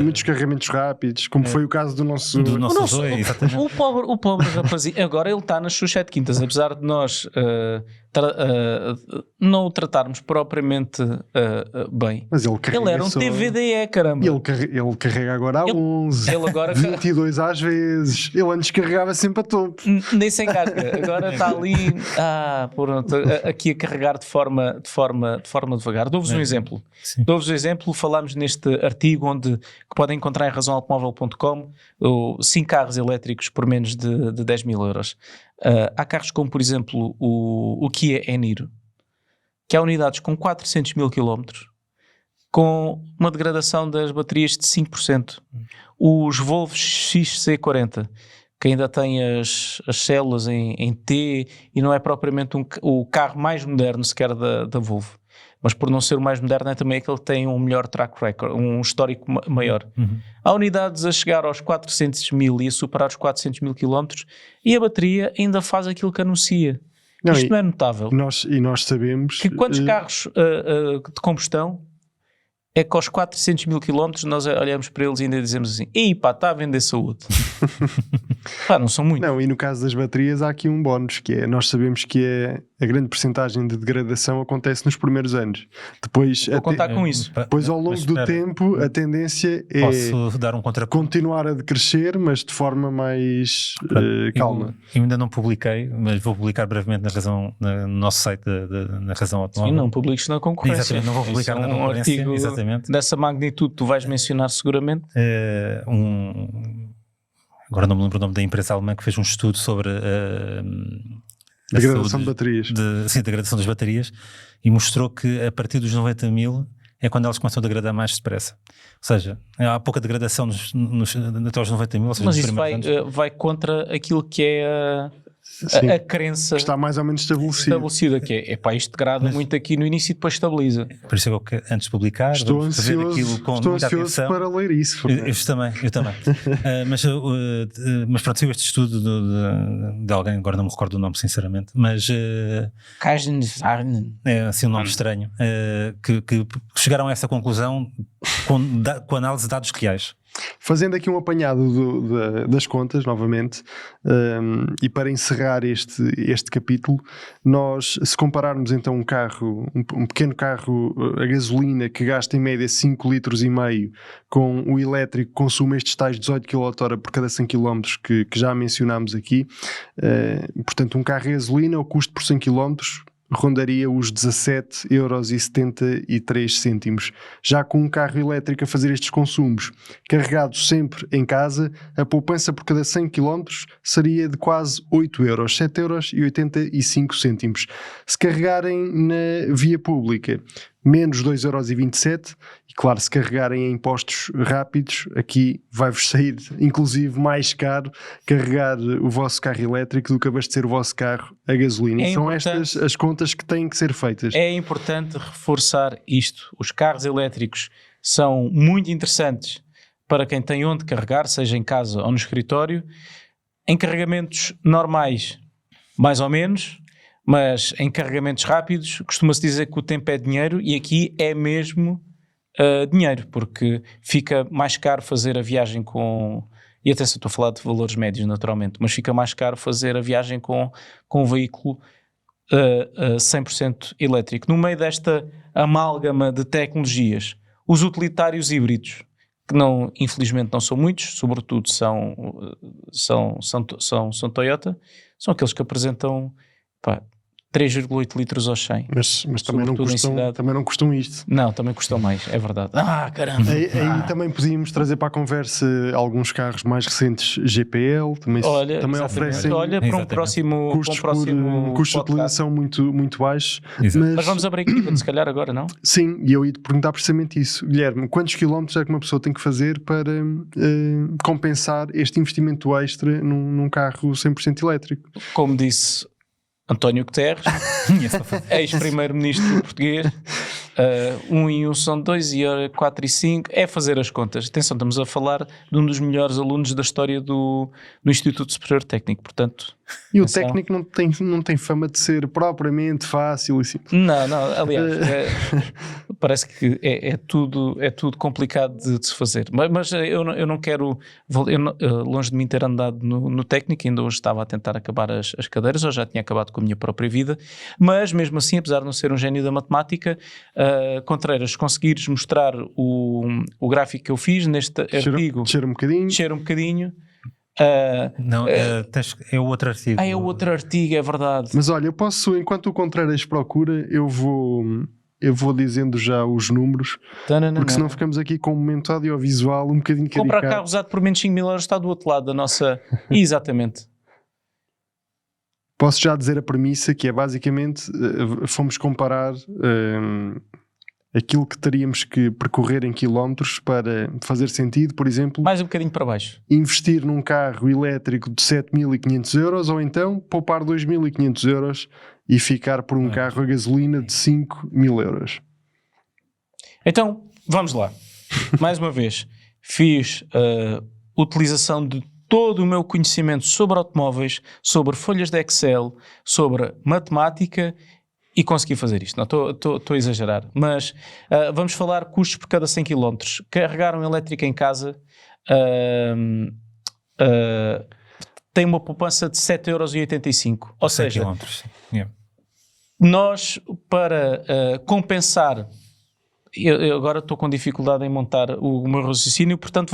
muitos carregamentos rápidos, como foi o caso do nosso Zoe. O pobre rapazinho, agora ele está nas suas 7 quintas, apesar de nós não o tratarmos propriamente bem. Mas ele era um TVDE, caramba. Ele carrega agora a 11, ele agora 22 às vezes. Ele antes carregava sempre a topo. Nem sem carga. Agora está ali pronto, aqui a carregar de forma devagar. Dou-vos um exemplo. Dou-vos um exemplo. Falámos neste artigo que podem encontrar em razãoautomóvel.com 5 carros elétricos por menos de 10 mil euros. Há carros como, por exemplo, o Kia Eniro, que há unidades com 400 mil quilómetros, com uma degradação das baterias de 5%. Os Volvo XC40, que ainda tem as células em T e não é propriamente o carro mais moderno sequer da Volvo. Mas por não ser o mais moderno é também aquele que tem um melhor track record, um histórico maior. Há unidades a chegar aos 400 mil e a superar os 400 mil quilómetros e a bateria ainda faz aquilo que anuncia. Isto não é notável. Nós sabemos... Que quantos carros de combustão é que aos 400 mil quilómetros nós olhamos para eles e ainda dizemos assim: "Ei pá, está a vender saúde." Pá, não são muitos. Não, e no caso das baterias há aqui um bónus, que é, nós sabemos que a grande percentagem de degradação acontece nos primeiros anos. Depois, Vou contar com isso. depois ao longo do tempo, a tendência é Posso dar um contraponto? continuar a decrescer, mas de forma mais calma. Eu ainda não publiquei, mas vou publicar brevemente no nosso site na Razão Automóvel. Sim, não publiques na concorrência. Exatamente, não vou publicar Isso na concorrência. artigo Exatamente. dessa magnitude tu vais mencionar seguramente. Agora não me lembro o nome da empresa alemã que fez um estudo sobre Degradação de baterias. Sim, degradação das baterias, e mostrou que a partir dos 90 mil é quando elas começam a degradar mais depressa. Ou seja, há pouca degradação até aos 90 mil. Ou seja, Mas isso vai contra aquilo que é a crença que está mais ou menos estabelecida, que é pá, isto degrada muito aqui no início e depois estabiliza. Por isso é que antes de publicar, estou fazer aquilo com muita atenção. para ler isso. Eu também. Mas pronto, saiu este estudo de alguém, agora não me recordo o nome sinceramente, mas é assim um nome estranho, que chegaram a essa conclusão com análise de dados reais. Fazendo aqui um apanhado das contas, novamente, e para encerrar este capítulo, nós, se compararmos então um pequeno carro a gasolina que gasta em média 5,5 litros com o elétrico que consome estes tais 18 kWh por cada 100 km que já mencionámos aqui, portanto um carro a gasolina, o custo por 100 km rondaria os 17,73€. Já com um carro elétrico a fazer estes consumos, carregado sempre em casa, a poupança por cada 100 km seria de quase 8€, 7,85€. Se carregarem na via pública, menos 2,27€, e claro, se carregarem em postos rápidos, aqui vai-vos sair inclusive mais caro carregar o vosso carro elétrico do que abastecer o vosso carro a gasolina. São estas as contas que têm que ser feitas. É importante reforçar isto. Os carros elétricos são muito interessantes para quem tem onde carregar, seja em casa ou no escritório. Em carregamentos normais, mais ou menos, mas em carregamentos rápidos costuma-se dizer que o tempo é dinheiro, e aqui é mesmo dinheiro, porque fica mais caro fazer a viagem com... E atenção, estou a falar de valores médios naturalmente, mas fica mais caro fazer a viagem com um veículo 100% elétrico. No meio desta amálgama de tecnologias, os utilitários híbridos, que infelizmente não são muitos, sobretudo são Toyota, são aqueles que apresentam 3,8 litros aos 100. Mas também não custam isto. Não, também custam mais, é verdade. Caramba! Aí também podíamos trazer para a conversa alguns carros mais recentes GPL, também oferecem para um próximo custos de utilização muito, muito baixos. Mas vamos abrir aqui, se calhar agora, não? Sim, e eu ia te perguntar precisamente isso. Guilherme, quantos quilómetros é que uma pessoa tem que fazer para compensar este investimento extra num carro 100% elétrico? Como disse António Guterres, ex-primeiro-ministro português, 1 e 1 são 2 e 4 e 5, é fazer as contas. Atenção, estamos a falar de um dos melhores alunos da história do Instituto Superior Técnico, portanto... E o técnico não tem fama de ser propriamente fácil e simples. Não, aliás, parece que é tudo complicado de se fazer. Mas eu não quero, longe de mim ter andado no técnico, ainda hoje estava a tentar acabar as cadeiras, ou já tinha acabado com a minha própria vida, mas mesmo assim, apesar de não ser um gênio da matemática, Contreiras, conseguires mostrar o gráfico que eu fiz neste artigo... Cheira um bocadinho. Não, é o outro artigo. É o outro artigo, é verdade. Mas olha, eu posso, enquanto o Contreiras procura, eu vou dizendo já os números, porque senão ficamos aqui com um momento audiovisual um bocadinho caricato. Comprar carro usado por menos 5 mil euros está do outro lado da nossa... Exatamente. Posso já dizer a premissa, que é basicamente, fomos comparar aquilo que teríamos que percorrer em quilómetros para fazer sentido, por exemplo... Mais um bocadinho para baixo. Investir num carro elétrico de 7.500 euros, ou então poupar 2.500 euros e ficar por um carro a gasolina de 5.000 euros. Então, vamos lá. Mais uma vez, fiz utilização de todo o meu conhecimento sobre automóveis, sobre folhas de Excel, sobre matemática, e consegui fazer isto. Não estou a exagerar, mas vamos falar custos por cada 100 km. Carregar um elétrico em casa tem uma poupança de 7,85€. Ou seja, yeah. Nós, para compensar, eu agora estou com dificuldade em montar o meu raciocínio, portanto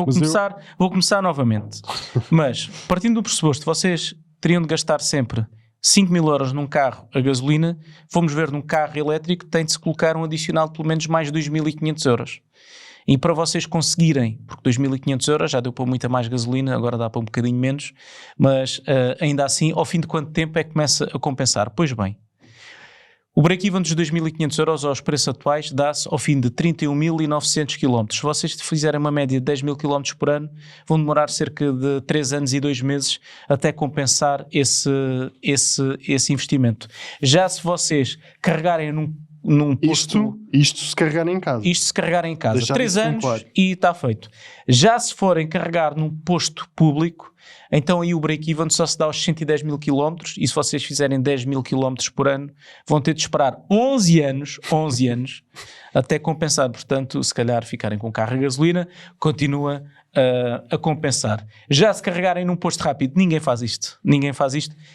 vou começar novamente. Mas, partindo do pressuposto, vocês teriam de gastar sempre 5.000 euros num carro a gasolina, vamos ver num carro elétrico tem de se colocar um adicional de pelo menos mais 2.500 euros. E para vocês conseguirem, porque 2.500 euros já deu para muita mais gasolina, agora dá para um bocadinho menos, mas ainda assim, ao fim de quanto tempo é que começa a compensar? Pois bem, o break-even dos 2.500 euros aos preços atuais dá-se ao fim de 31.900 km. Se vocês fizerem uma média de 10.000 km por ano, vão demorar cerca de 3 anos e 2 meses até compensar esse investimento. Já se vocês carregarem num posto... Isto se carregarem em casa. Isto se carregarem em casa. Deixar 3 anos claro. E está feito. Já se forem carregar num posto público, então aí o break-even só se dá aos 110.000 km e se vocês fizerem 10.000 km por ano, vão ter de esperar 11 anos até compensar. Portanto, se calhar ficarem com carro a gasolina, continua a compensar. Já se carregarem num posto rápido, ninguém faz isto.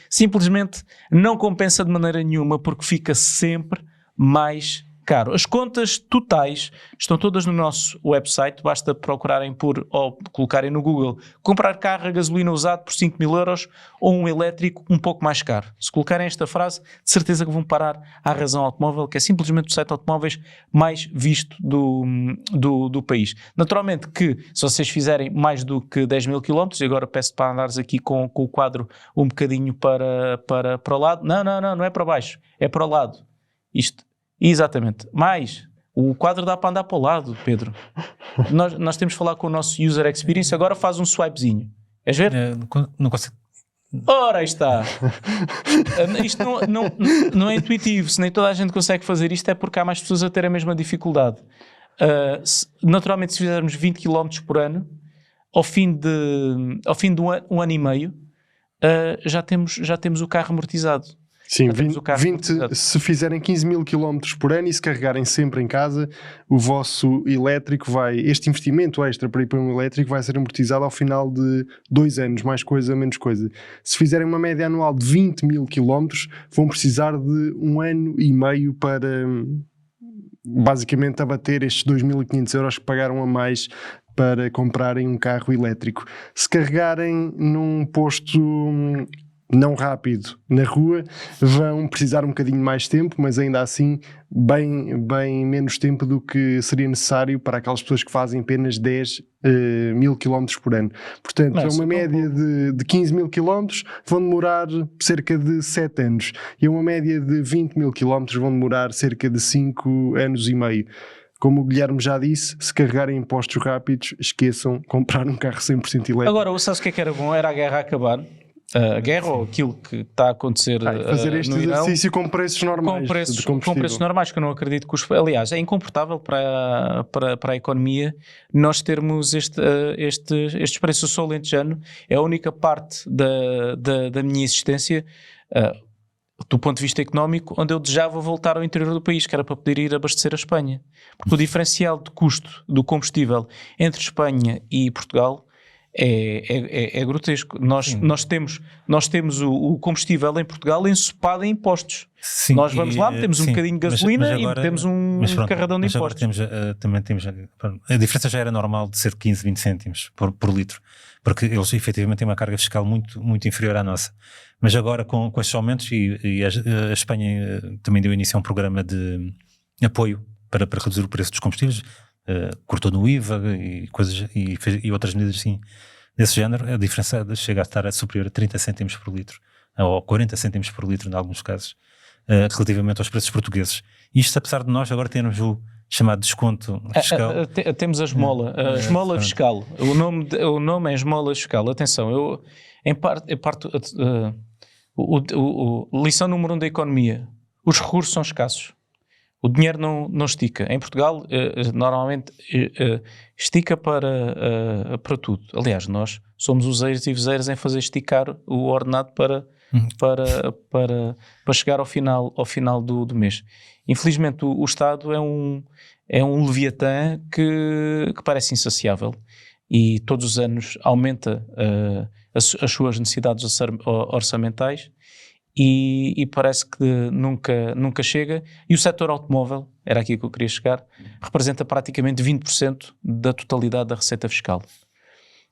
Simplesmente não compensa de maneira nenhuma porque fica sempre mais caro. As contas totais estão todas no nosso website, basta procurarem ou colocarem no Google comprar carro a gasolina usado por 5.000 euros ou um elétrico um pouco mais caro. Se colocarem esta frase, de certeza que vão parar à Razão Automóvel, que é simplesmente o site de automóveis mais visto do país. Naturalmente que se vocês fizerem mais do que 10.000 km, e agora peço para andares aqui com o quadro um bocadinho para o lado, não é para baixo, é para o lado. Isto, exatamente. Mas o quadro dá para andar para o lado, Pedro. Nós temos de falar com o nosso user experience. Agora faz um swipezinho. Queres ver? Não consigo. Ora, aí está. Isto não é intuitivo. Se nem toda a gente consegue fazer isto é porque há mais pessoas a ter a mesma dificuldade. Naturalmente, se fizermos 20 km por ano, ao fim de um ano e meio, já temos o carro amortizado. Sim, 20, se fizerem 15.000 km por ano e se carregarem sempre em casa, o vosso elétrico este investimento extra para ir para um elétrico vai ser amortizado ao final de 2 anos, mais coisa, menos coisa. Se fizerem uma média anual de 20.000 km, vão precisar de 1 ano e meio para basicamente abater estes 2.500 euros que pagaram a mais para comprarem um carro elétrico. Se carregarem num posto não rápido na rua, vão precisar um bocadinho mais de tempo, mas ainda assim bem menos tempo do que seria necessário para aquelas pessoas que fazem apenas 10.000 km por ano. Portanto, é uma média de 15.000 km vão demorar cerca de 7 anos e uma média de 20.000 km vão demorar cerca de 5 anos e meio. Como o Guilherme já disse, se carregarem em postos rápidos, esqueçam comprar um carro 100% elétrico. Agora, sabes o que era bom? Era a guerra acabar. A guerra ou aquilo que está a acontecer fazer este no Irão, exercício com preços normais com preços normais, que eu não acredito que aliás, é incomportável para a economia nós termos estes preços. Eu sou alentejano, é a única parte da minha existência do ponto de vista económico onde eu desejava voltar ao interior do país, que era para poder ir abastecer a Espanha, porque o diferencial de custo do combustível entre Espanha e Portugal é grotesco. Nós temos o combustível em Portugal ensopado em impostos. Sim, nós vamos lá, metemos um bocadinho de gasolina e temos um carradão de impostos. Também temos a diferença já era normal de ser 15, 20 cêntimos por litro, porque eles efetivamente têm uma carga fiscal muito, muito inferior à nossa. Mas agora com estes aumentos e a Espanha também deu início a um programa de apoio para reduzir o preço dos combustíveis. Cortou no IVA e coisas e outras medidas assim desse género. A diferença chega a estar superior a 30 cêntimos por litro ou 40 cêntimos por litro em alguns casos, relativamente aos preços portugueses. Isto apesar de nós agora termos o chamado desconto fiscal. Temos a esmola fiscal. O nome é esmola fiscal. Atenção, lição número 1 da economia: os recursos são escassos. O dinheiro não estica. Em Portugal, normalmente estica para tudo. Aliás, nós somos useiros e vezeiros em fazer esticar o ordenado para para chegar ao final do mês. Infelizmente o Estado é um leviatã que parece insaciável e todos os anos aumenta as suas necessidades orçamentais e parece que nunca chega. E o setor automóvel, era aqui que eu queria chegar, representa praticamente 20% da totalidade da receita fiscal.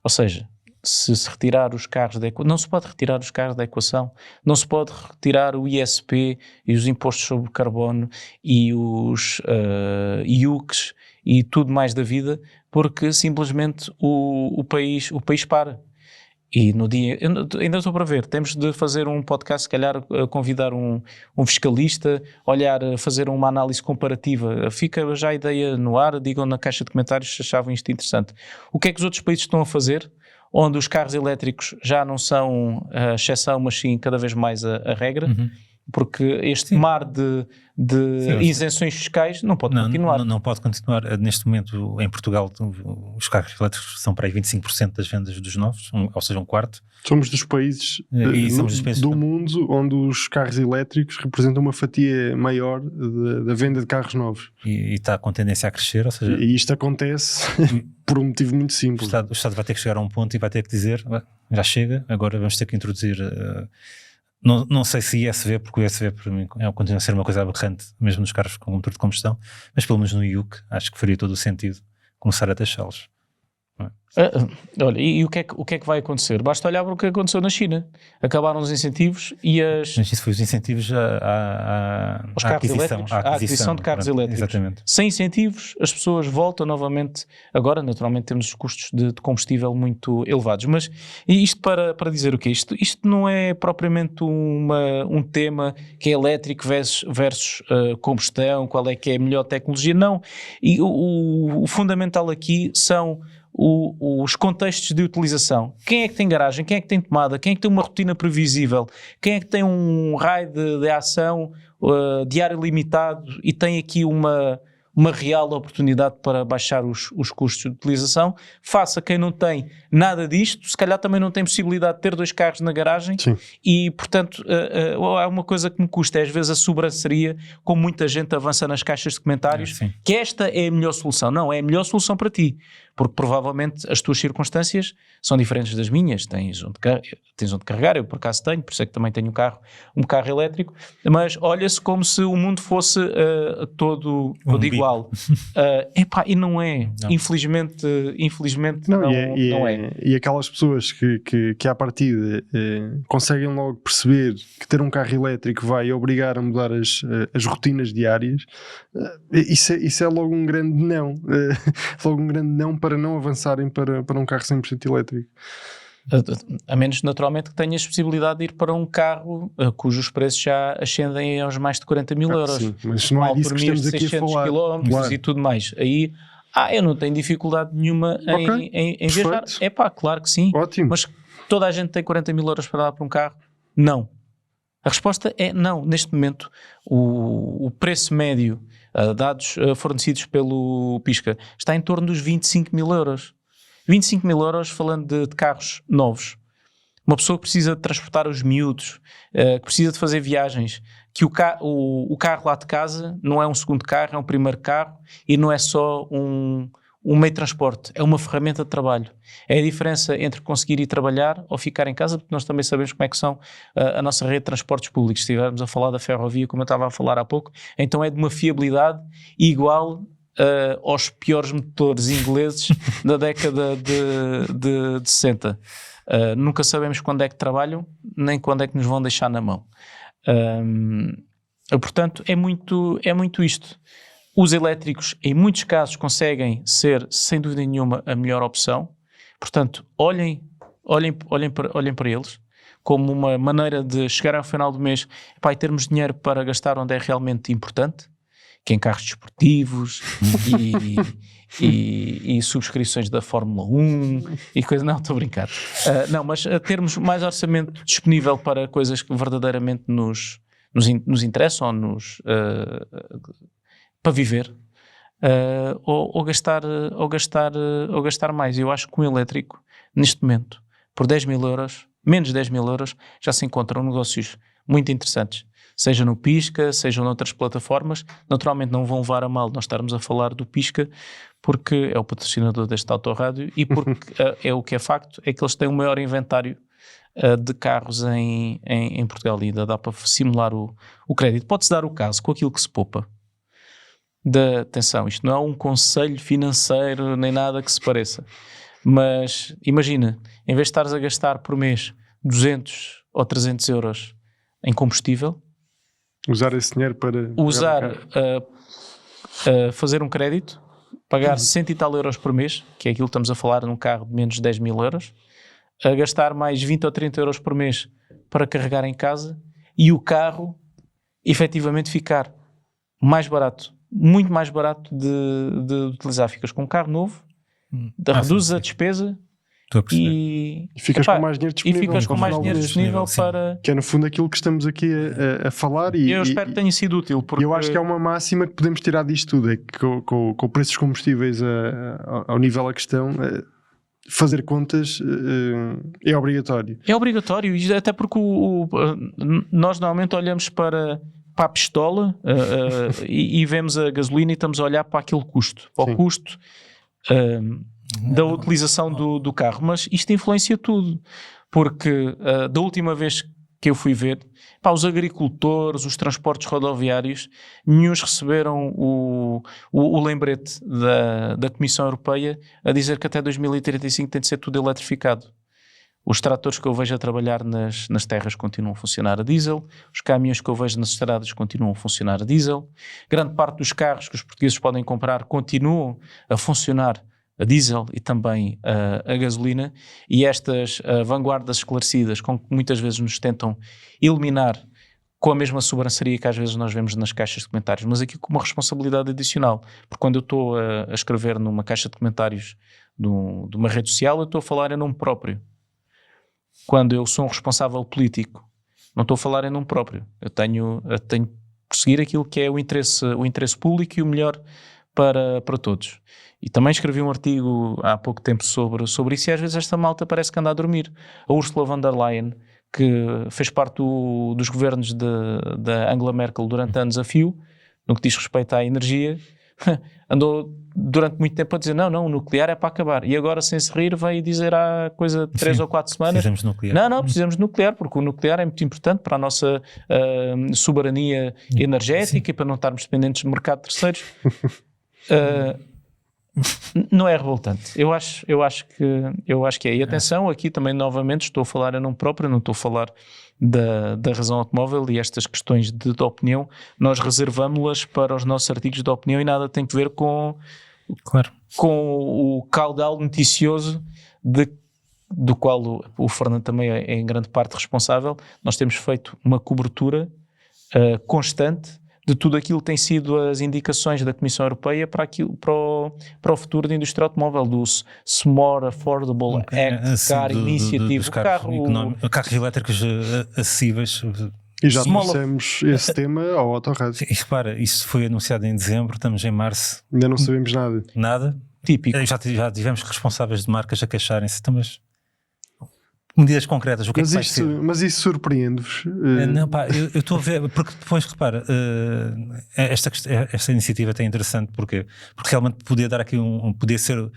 Ou seja, se retirar os carros da equação, não se pode retirar os carros da equação, não se pode retirar o ISP e os impostos sobre o carbono e os IUCs e tudo mais da vida, porque simplesmente o país para. E no dia, ainda estou para ver, temos de fazer um podcast, se calhar convidar um fiscalista, fazer uma análise comparativa. Fica já a ideia no ar, digam na caixa de comentários se achavam isto interessante. O que é que os outros países estão a fazer, onde os carros elétricos já não são a exceção, mas sim cada vez mais a regra? Porque este mar de isenções fiscais não pode continuar. Não pode continuar. Neste momento, em Portugal, os carros elétricos são para aí 25% das vendas dos novos, ou seja, um quarto. Somos dos países do mundo onde os carros elétricos representam uma fatia maior da venda de carros novos. E está com tendência a crescer, ou seja... E isto acontece por um motivo muito simples. O Estado vai ter que chegar a um ponto e vai ter que dizer, já chega, agora vamos ter que introduzir... Não sei se ISV, porque o ISV para mim continua a ser uma coisa aberrante, mesmo nos carros com motor de combustão, mas pelo menos no IUC acho que faria todo o sentido começar a taxá-los. Olha, e o que é que vai acontecer? Basta olhar para o que aconteceu na China. Acabaram os incentivos e Mas isso foi os incentivos à aquisição de carros elétricos. Exatamente. Sem incentivos, as pessoas voltam novamente. Agora, naturalmente, temos os custos de combustível muito elevados. Mas isto para dizer o quê? Isto não é propriamente um tema que é elétrico versus combustão, qual é que é a melhor tecnologia. Não. E o fundamental aqui são os contextos de utilização. Quem é que tem garagem? Quem é que tem tomada? Quem é que tem uma rotina previsível? Quem é que tem um raio de ação diário limitado e tem aqui uma real oportunidade para baixar os custos de utilização? Face a quem não tem nada disto, se calhar também não tem possibilidade de ter 2 carros na garagem. Sim. E, portanto, há uma coisa que me custa, às vezes a sobranceria, como muita gente avança nas caixas de comentários, que esta é a melhor solução. Não, é a melhor solução para ti, porque provavelmente as tuas circunstâncias são diferentes das minhas. Tens onde carregar, eu por acaso tenho, por isso é que também tenho um carro elétrico, mas olha-se como se o mundo fosse todo igual. E não é. Não. Infelizmente não é. E aquelas pessoas que à partida conseguem logo perceber que ter um carro elétrico vai obrigar a mudar as rotinas diárias, isso é logo um grande não. Logo um grande não para não avançarem para um carro 100% elétrico. A menos naturalmente que tenhas possibilidade de ir para um carro cujos preços já ascendem aos mais de 40 mil euros. Sim, mas não é disso que estamos aqui a falar. Quilómetros e tudo mais. Aí, eu não tenho dificuldade nenhuma em viajar. Claro que sim. Ótimo. Mas toda a gente tem 40 mil euros para dar para um carro? Não. A resposta é não. Neste momento, o preço médio, dados fornecidos pelo Pisca, está em torno dos 25 mil euros. 25 mil euros falando de carros novos. Uma pessoa que precisa de transportar os miúdos, que precisa de fazer viagens, que o carro lá de casa não é um segundo carro, é um primeiro carro e não é só um meio de transporte, é uma ferramenta de trabalho. É a diferença entre conseguir ir trabalhar ou ficar em casa, porque nós também sabemos como é que são a nossa rede de transportes públicos. Se estivermos a falar da ferrovia, como eu estava a falar há pouco, então é de uma fiabilidade igual aos piores motores ingleses da década de 60. Nunca sabemos quando é que trabalham, nem quando é que nos vão deixar na mão. Portanto, é muito isto. Os elétricos, em muitos casos, conseguem ser, sem dúvida nenhuma, a melhor opção. Portanto, olhem para eles como uma maneira de chegar ao final do mês e termos dinheiro para gastar onde é realmente importante, que é em carros desportivos e subscrições da Fórmula 1 e coisas. Não, estou a brincar. Mas termos mais orçamento disponível para coisas que verdadeiramente nos interessam para viver, ou gastar mais. Eu acho que um elétrico, neste momento, por 10 mil euros, menos de 10 mil euros, já se encontram negócios muito interessantes. Seja no Pisca, seja noutras plataformas. Naturalmente não vão levar a mal nós estarmos a falar do Pisca, porque é o patrocinador deste Autorádio e porque é o que é facto, é que eles têm o maior inventário de carros em Portugal e ainda dá para simular o crédito. Pode-se dar o caso com aquilo que se poupa. Atenção, isto não é um conselho financeiro nem nada que se pareça, mas imagina, em vez de estares a gastar por mês 200 ou 300 euros em combustível, usar esse dinheiro para fazer um crédito, pagar 100 e tal euros por mês, que é aquilo que estamos a falar num carro de menos de 10 mil euros, a gastar mais 20 ou 30 euros por mês para carregar em casa e o carro efetivamente ficar mais barato, muito mais barato de utilizar. Ficas com um carro novo, reduzes a despesa e ficas com mais dinheiro disponível. E ficas com mais dinheiro disponível para... Que é no fundo aquilo que estamos aqui a falar. E eu espero que tenha sido útil. Porque... Eu acho que é uma máxima que podemos tirar disto tudo, é que com o preço dos combustíveis ao nível a questão... fazer contas é obrigatório. É obrigatório, até porque nós normalmente olhamos para a pistola e vemos a gasolina e estamos a olhar para aquele custo, para o custo da utilização do carro, mas isto influencia tudo, porque da última vez que eu fui ver, os agricultores, os transportes rodoviários, nenhuns receberam o lembrete da Comissão Europeia a dizer que até 2035 tem de ser tudo eletrificado. Os tratores que eu vejo a trabalhar nas terras continuam a funcionar a diesel, os caminhões que eu vejo nas estradas continuam a funcionar a diesel, grande parte dos carros que os portugueses podem comprar continuam a funcionar a diesel e também a gasolina, e estas vanguardas esclarecidas com que muitas vezes nos tentam eliminar com a mesma sobranceria que às vezes nós vemos nas caixas de comentários, mas aqui com uma responsabilidade adicional, porque quando eu estou a escrever numa caixa de comentários de uma rede social, eu estou a falar em nome próprio. Quando eu sou um responsável político, não estou a falar em nome próprio. Eu tenho que perseguir aquilo que é o interesse público e o melhor para todos. E também escrevi um artigo há pouco tempo sobre isso, e às vezes esta malta parece que anda a dormir. A Ursula von der Leyen, que fez parte dos governos da Angela Merkel durante anos a fio, no que diz respeito à energia, andou durante muito tempo a dizer não, o nuclear é para acabar. E agora, sem se rir, veio dizer há coisa de 3 ou 4 semanas precisamos de nuclear. Não, precisamos de nuclear, porque o nuclear é muito importante para a nossa soberania energética e para não estarmos dependentes de mercado de terceiros. Não é revoltante. Eu acho que é. E atenção, aqui também novamente estou a falar em nome próprio, não estou a falar da razão automóvel, e estas questões de opinião nós reservamos-las para os nossos artigos de opinião e nada tem que ver com o caudal noticioso do qual o Fernando também é em grande parte responsável. Nós temos feito uma cobertura constante de tudo aquilo que tem sido as indicações da Comissão Europeia para o futuro da indústria automóvel, do Small Affordable Act, Car Initiative, carros elétricos acessíveis. E já trouxemos esse tema ao Autorádio. E repara, isso foi anunciado em dezembro, estamos em março. Ainda não sabemos nada. Nada? Típico. Já tivemos responsáveis de marcas a queixarem-se, mas... medidas concretas, o que é que vai ser? Mas isso surpreende-vos? Não, eu estou a ver, porque depois repara, esta iniciativa é interessante, porque realmente podia dar aqui podia ser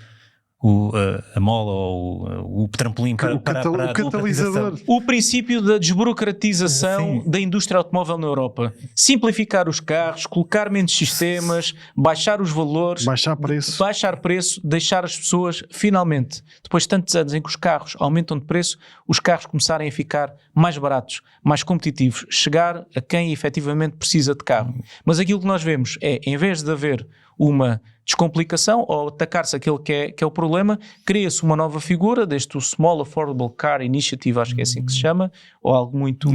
a mola ou o trampolim para o catalisador. O princípio da desburocratização da indústria automóvel na Europa. Simplificar os carros, colocar menos sistemas, baixar os valores, baixar preço, deixar as pessoas, finalmente, depois de tantos anos em que os carros aumentam de preço, os carros começarem a ficar mais baratos, mais competitivos, chegar a quem efetivamente precisa de carro. Mas aquilo que nós vemos é, em vez de haver uma descomplicação ou atacar-se aquele que é o problema, cria-se uma nova figura deste Small Affordable Car Initiative, acho que é assim que se chama, ou algo muito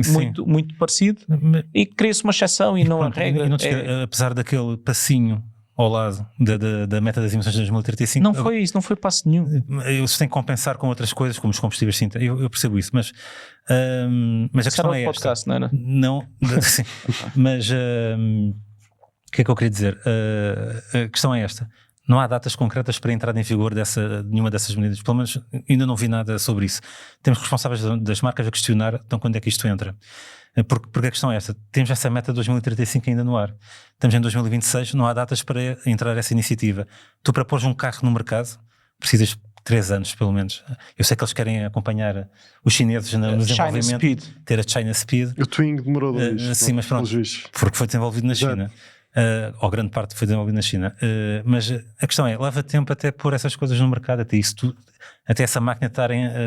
parecido, e cria-se uma exceção e não a regra. Apesar daquele passinho ao lado da meta das emissões de 2035... Não foi isso, não foi passo nenhum. Eles têm que compensar com outras coisas, como os combustíveis, sim, eu percebo isso, mas a questão é esta. Podcast, não era? Não, mas... o que é que eu queria dizer? A questão é esta. não há datas concretas para entrar em vigor nenhuma dessas medidas. Pelo menos ainda não vi nada sobre isso. Temos responsáveis das marcas a questionar então quando é que isto entra. Porque a questão é esta, temos essa meta de 2035 ainda no ar. Estamos em 2026, não há datas para entrar essa iniciativa. Tu, para pôr um carro no mercado, precisas de 3 anos pelo menos. Eu sei que eles querem acompanhar os chineses no desenvolvimento, ter a China Speed. O Twing demorou 2. Sim, mas pronto, porque foi desenvolvido na China. Ou grande parte foi desenvolvido na China. Mas a questão é, leva tempo até pôr essas coisas no mercado, até essa máquina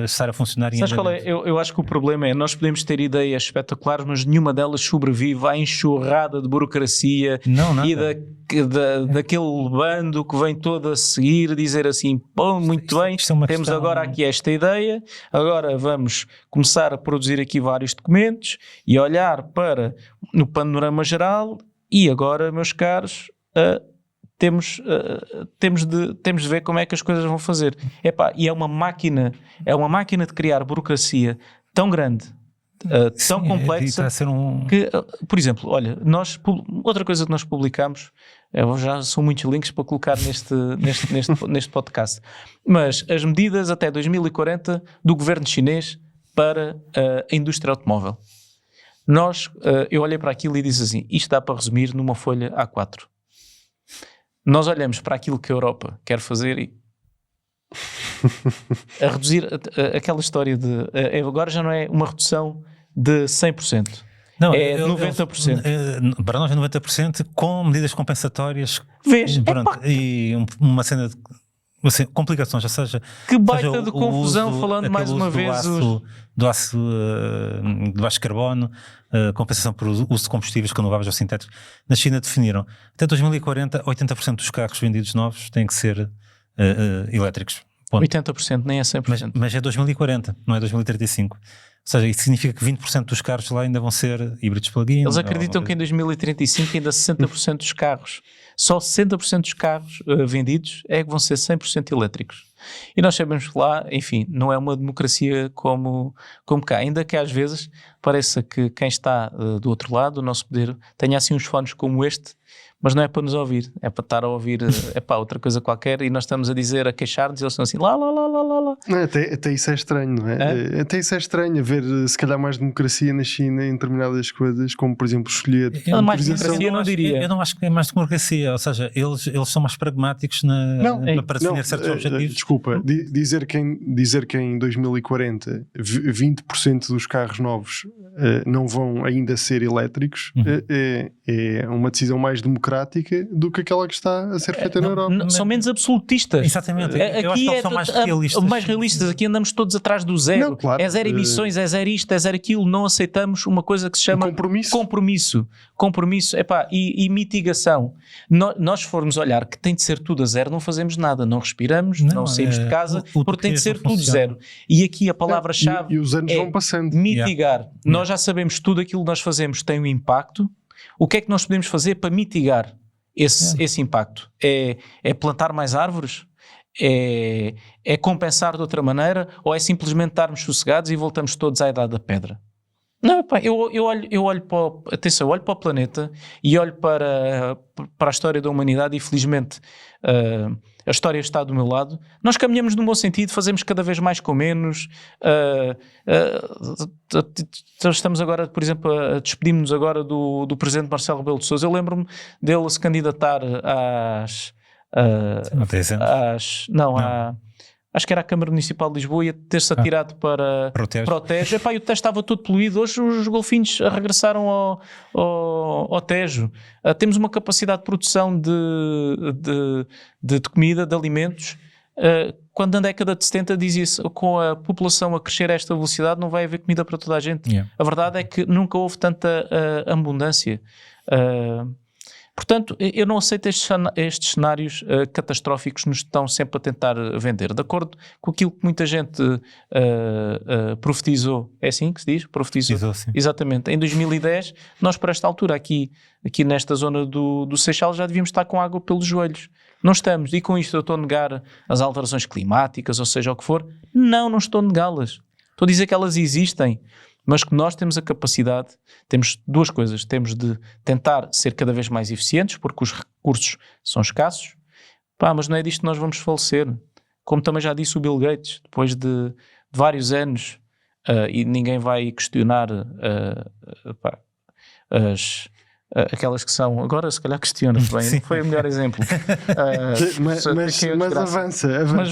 estar a funcionar. Sabes qual é? Eu acho que o problema é, nós podemos ter ideias espetaculares, mas nenhuma delas sobrevive à enxurrada de burocracia e daquele bando que vem todo a seguir, dizer assim, bom, muito bem, temos agora aqui esta ideia, agora vamos começar a produzir aqui vários documentos e olhar para no panorama geral. E agora, meus caros, temos de ver como é que as coisas vão fazer. E é uma máquina de criar burocracia tão grande, tão complexa, que, por exemplo, olha, outra coisa que nós publicamos, já são muitos links para colocar neste podcast, mas as medidas até 2040 do governo chinês para a indústria automóvel. Eu olhei para aquilo e disse assim, isto dá para resumir numa folha A4. Nós olhamos para aquilo que a Europa quer fazer e a reduzir aquela história de... agora já não é uma redução de 100%. Não, é 90%. Para nós é 90% com medidas compensatórias. Vês? E uma cena de... complicações, ou seja... Que baita de confusão, falando mais uma vez... Do aço de carbono, compensação por uso de combustíveis renováveis ou sintéticos. Na China definiram, até 2040, 80% dos carros vendidos novos têm que ser elétricos. Ponto. 80%, nem é 100%. Mas é 2040, não é 2035. Ou seja, isso significa que 20% dos carros lá ainda vão ser híbridos plug-in. Eles acreditam que em 2035 ainda 60% dos carros, só 60% dos carros vendidos é que vão ser 100% elétricos. E nós sabemos que lá, enfim, não é uma democracia como cá, ainda que às vezes pareça que quem está do outro lado, o nosso poder, tenha assim uns fones como este, mas não é para nos ouvir, é para estar a ouvir outra coisa qualquer e nós estamos a dizer, a queixar-nos e eles estão assim, lá. Não, até isso é estranho, não é? Até isso é estranho, haver se calhar mais democracia na China em determinadas coisas, como por exemplo escolher... Mais democracia não diria. Eu não acho que é mais democracia, ou seja, eles são mais pragmáticos para definir certos objetivos. Desculpa, dizer que em 2040 20% dos carros novos não vão ainda ser elétricos é uma decisão mais democrática do que aquela que está a ser feita na Europa. São menos absolutistas. Exatamente. Eu acho que eles são mais realistas. Mais realistas. Aqui andamos todos atrás do zero. Não, claro. É zero emissões, é zero isto, é zero aquilo. Não aceitamos uma coisa que se chama compromisso e mitigação. Nós formos olhar que tem de ser tudo a zero, não fazemos nada. Não respiramos, não saímos de casa, porque tem de ser tudo zero. E aqui a palavra-chave e os anos vão passando. Mitigar. Nós já sabemos tudo aquilo que nós fazemos tem um impacto. O que é que nós podemos fazer para mitigar esse impacto? É plantar mais árvores? É compensar de outra maneira? Ou é simplesmente estarmos sossegados e voltamos todos à idade da pedra? Não, eu olho para o planeta e olho para a história da humanidade e felizmente a história está do meu lado. Nós caminhamos no bom sentido, fazemos cada vez mais com menos. Estamos agora, por exemplo, despedimos-nos agora do presidente Marcelo Rebelo de Sousa. Eu lembro-me dele se candidatar acho que era a Câmara Municipal de Lisboa, ia ter-se atirado para o Tejo. E o Tejo estava todo poluído. Hoje os golfinhos regressaram ao Tejo. Temos uma capacidade de produção de comida, de alimentos. Quando na década de 70 dizia-se com a população a crescer a esta velocidade não vai haver comida para toda a gente. A verdade é que nunca houve tanta abundância. Portanto, eu não aceito estes cenários catastróficos que nos estão sempre a tentar vender. De acordo com aquilo que muita gente profetizou, é assim que se diz? Profetizou, sim. Exatamente. Em 2010, nós para esta altura aqui nesta zona do Seixal já devíamos estar com água pelos joelhos. Não estamos. E com isto eu estou a negar as alterações climáticas, ou seja, o que for. Não estou a negá-las. Estou a dizer que elas existem. Mas que nós temos a capacidade, temos duas coisas, temos de tentar ser cada vez mais eficientes, porque os recursos são escassos, Mas não é disto que nós vamos falecer. Como também já disse o Bill Gates, depois de vários anos, e ninguém vai questionar aquelas que são... Agora se calhar questiona-se bem, não foi o melhor exemplo. Mas avança. Mas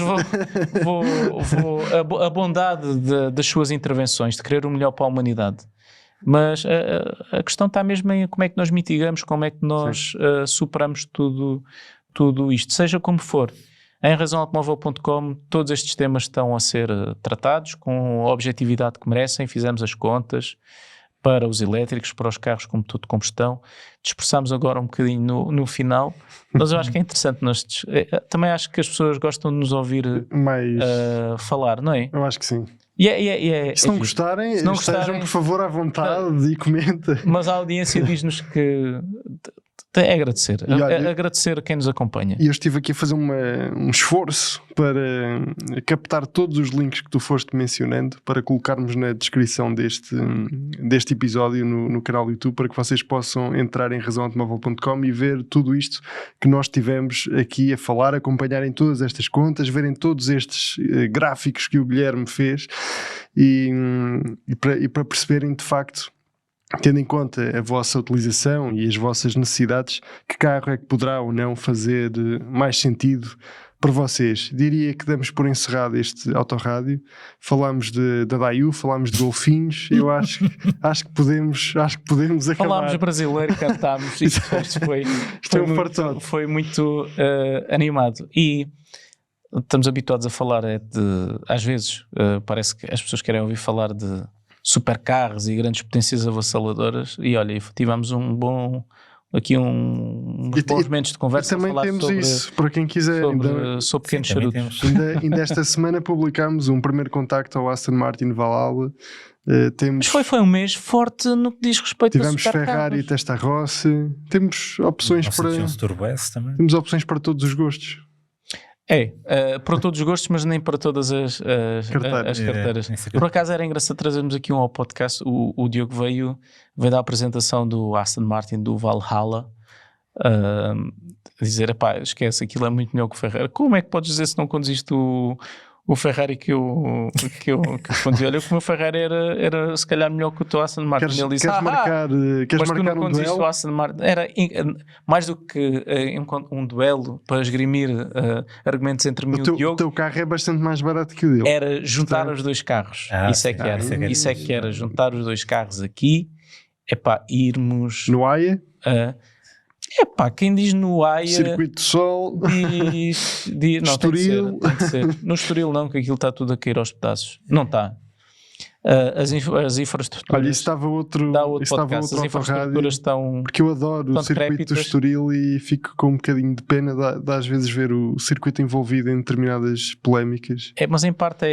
a bondade das suas intervenções, de querer o melhor para a humanidade. Mas a questão está mesmo em como é que nós mitigamos, como é que nós superamos tudo isto, seja como for. Em razãoautomóvel.com todos estes temas estão a ser tratados com a objetividade que merecem. Fizemos as contas para os elétricos, para os carros com motor de combustão. Dispersamos agora um bocadinho no final, mas eu acho que é interessante. Também acho que as pessoas gostam de nos ouvir falar, não é? Eu acho que sim. Se não gostarem, estejam por favor à vontade e comentem. Mas a audiência diz-nos que é agradecer. Agradecer a quem nos acompanha. E eu estive aqui a fazer um esforço para captar todos os links que tu foste mencionando, para colocarmos na descrição deste episódio no canal do YouTube, para que vocês possam entrar em razãoautomóvel.com e ver tudo isto que nós tivemos aqui a falar, acompanharem todas estas contas, verem todos estes gráficos que o Guilherme fez e para perceberem de facto, tendo em conta a vossa utilização e as vossas necessidades, que carro é que poderá ou não fazer mais sentido para vocês. Diria que damos por encerrado este autorádio. Falámos da Daewoo, falámos de golfinhos. Eu acho que podemos acabar. Falámos brasileiro e cantámos. Isto foi muito animado. E estamos habituados a falar às vezes, parece que as pessoas querem ouvir falar de supercarros e grandes potências avassaladoras, e olha, tivemos uns bons momentos de conversa. Também temos isso, para quem quiser. Sobre pequenos charutos. Ainda esta semana publicámos um primeiro contacto ao Aston Martin Valhalla. Mas foi um mês forte no que diz respeito a supercarros. Tivemos Ferrari e Testarossa. Temos opções temos opções para todos os gostos. Para todos os gostos, mas nem para todas as carteiras. Por acaso era engraçado trazermos aqui ao podcast. O Diogo veio da apresentação do Aston Martin, do Valhalla, dizer, esquece, aquilo é muito melhor que o Ferrari. Como é que podes dizer se não conduziste o Ferrari que eu conduzi? Olha, que o meu Ferrari era se calhar melhor que o teu Aston Martin. Ele disse, queres marcar tu não conduziste duelo? o Aston Martin. Era mais do que um duelo para esgrimir argumentos entre mim e o Diogo. O teu carro é bastante mais barato que o dele. Era juntar os dois carros. Isso é que era juntar os dois carros aqui. Irmos no AIA. Quem diz no AIA... Circuito de Sol... Diz não, Estoril... Tem de ser. No Estoril não, que aquilo está tudo a cair aos pedaços. Não está. As infraestruturas... Olha, isso estava outro podcast. As infraestruturas estão... Porque eu adoro o circuito do Estoril e fico com um bocadinho de pena de às vezes ver o circuito envolvido em determinadas polémicas. Mas em parte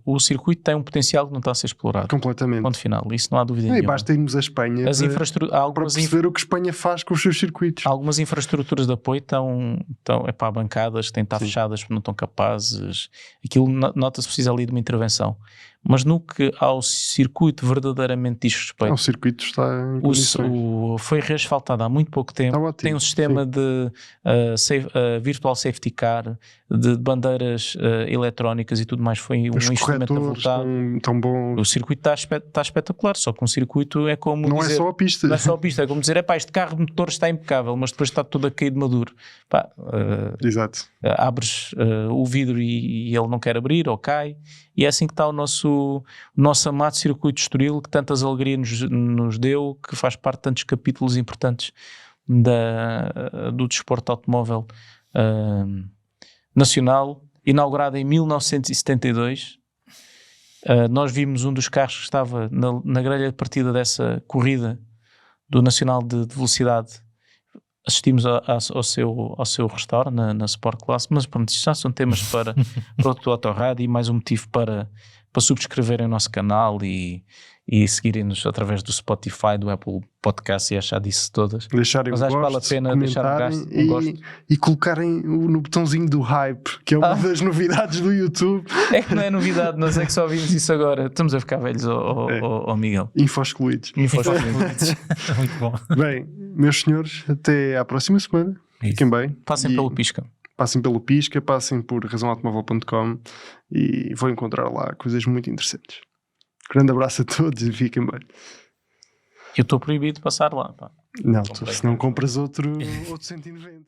o circuito tem um potencial que não está a ser explorado. Completamente. Ponto final. Isso não há dúvida nenhuma. E basta irmos à Espanha para perceber o que Espanha faz com os seus circuitos. Algumas infraestruturas de apoio estão bancadas, têm de estar fechadas porque não estão capazes. Aquilo nota-se precisa ali de uma intervenção. Mas no que ao circuito verdadeiramente diz respeito... O circuito está em condições. Foi reasfaltado há muito pouco tempo. Tem um sistema de virtual safety car, de bandeiras eletrónicas e tudo mais. Foi um instrumento avultado. Tão bom. O circuito está espetacular, só que um circuito é como não dizer... é só a pista. Não é só a pista, é como dizer, este carro de motor está impecável, mas depois está tudo a cair de maduro. Exato. Abres o vidro e ele não quer abrir, ou cai. E é assim que está o nosso amado circuito de Estoril, que tantas alegrias nos deu, que faz parte de tantos capítulos importantes do desporto automóvel nacional, inaugurado em 1972. Nós vimos um dos carros que estava na grelha de partida dessa corrida do Nacional de Velocidade. Assistimos ao seu restauro na Sport Class, mas pronto, isto já são temas para outro autorádio e mais um motivo para subscreverem o nosso canal e seguirem-nos através do Spotify, do Apple Podcast e achar disso todas. Deixarem mas acho que vale a pena deixar um gosto. E colocarem no botãozinho do hype, que é uma das novidades do YouTube. É que não é novidade, nós é que só vimos isso agora. Estamos a ficar velhos, Miguel. Infoscluídos. Muito bom. Bem, meus senhores, até à próxima semana. É isso. Fiquem bem. Passem pelo Pisca. Passem pelo Pisca, passem por razãoautomóvel.com e vão encontrar lá coisas muito interessantes. Grande abraço a todos e fiquem bem. Eu estou proibido de passar lá. Pá. Não, se não compras outro 190.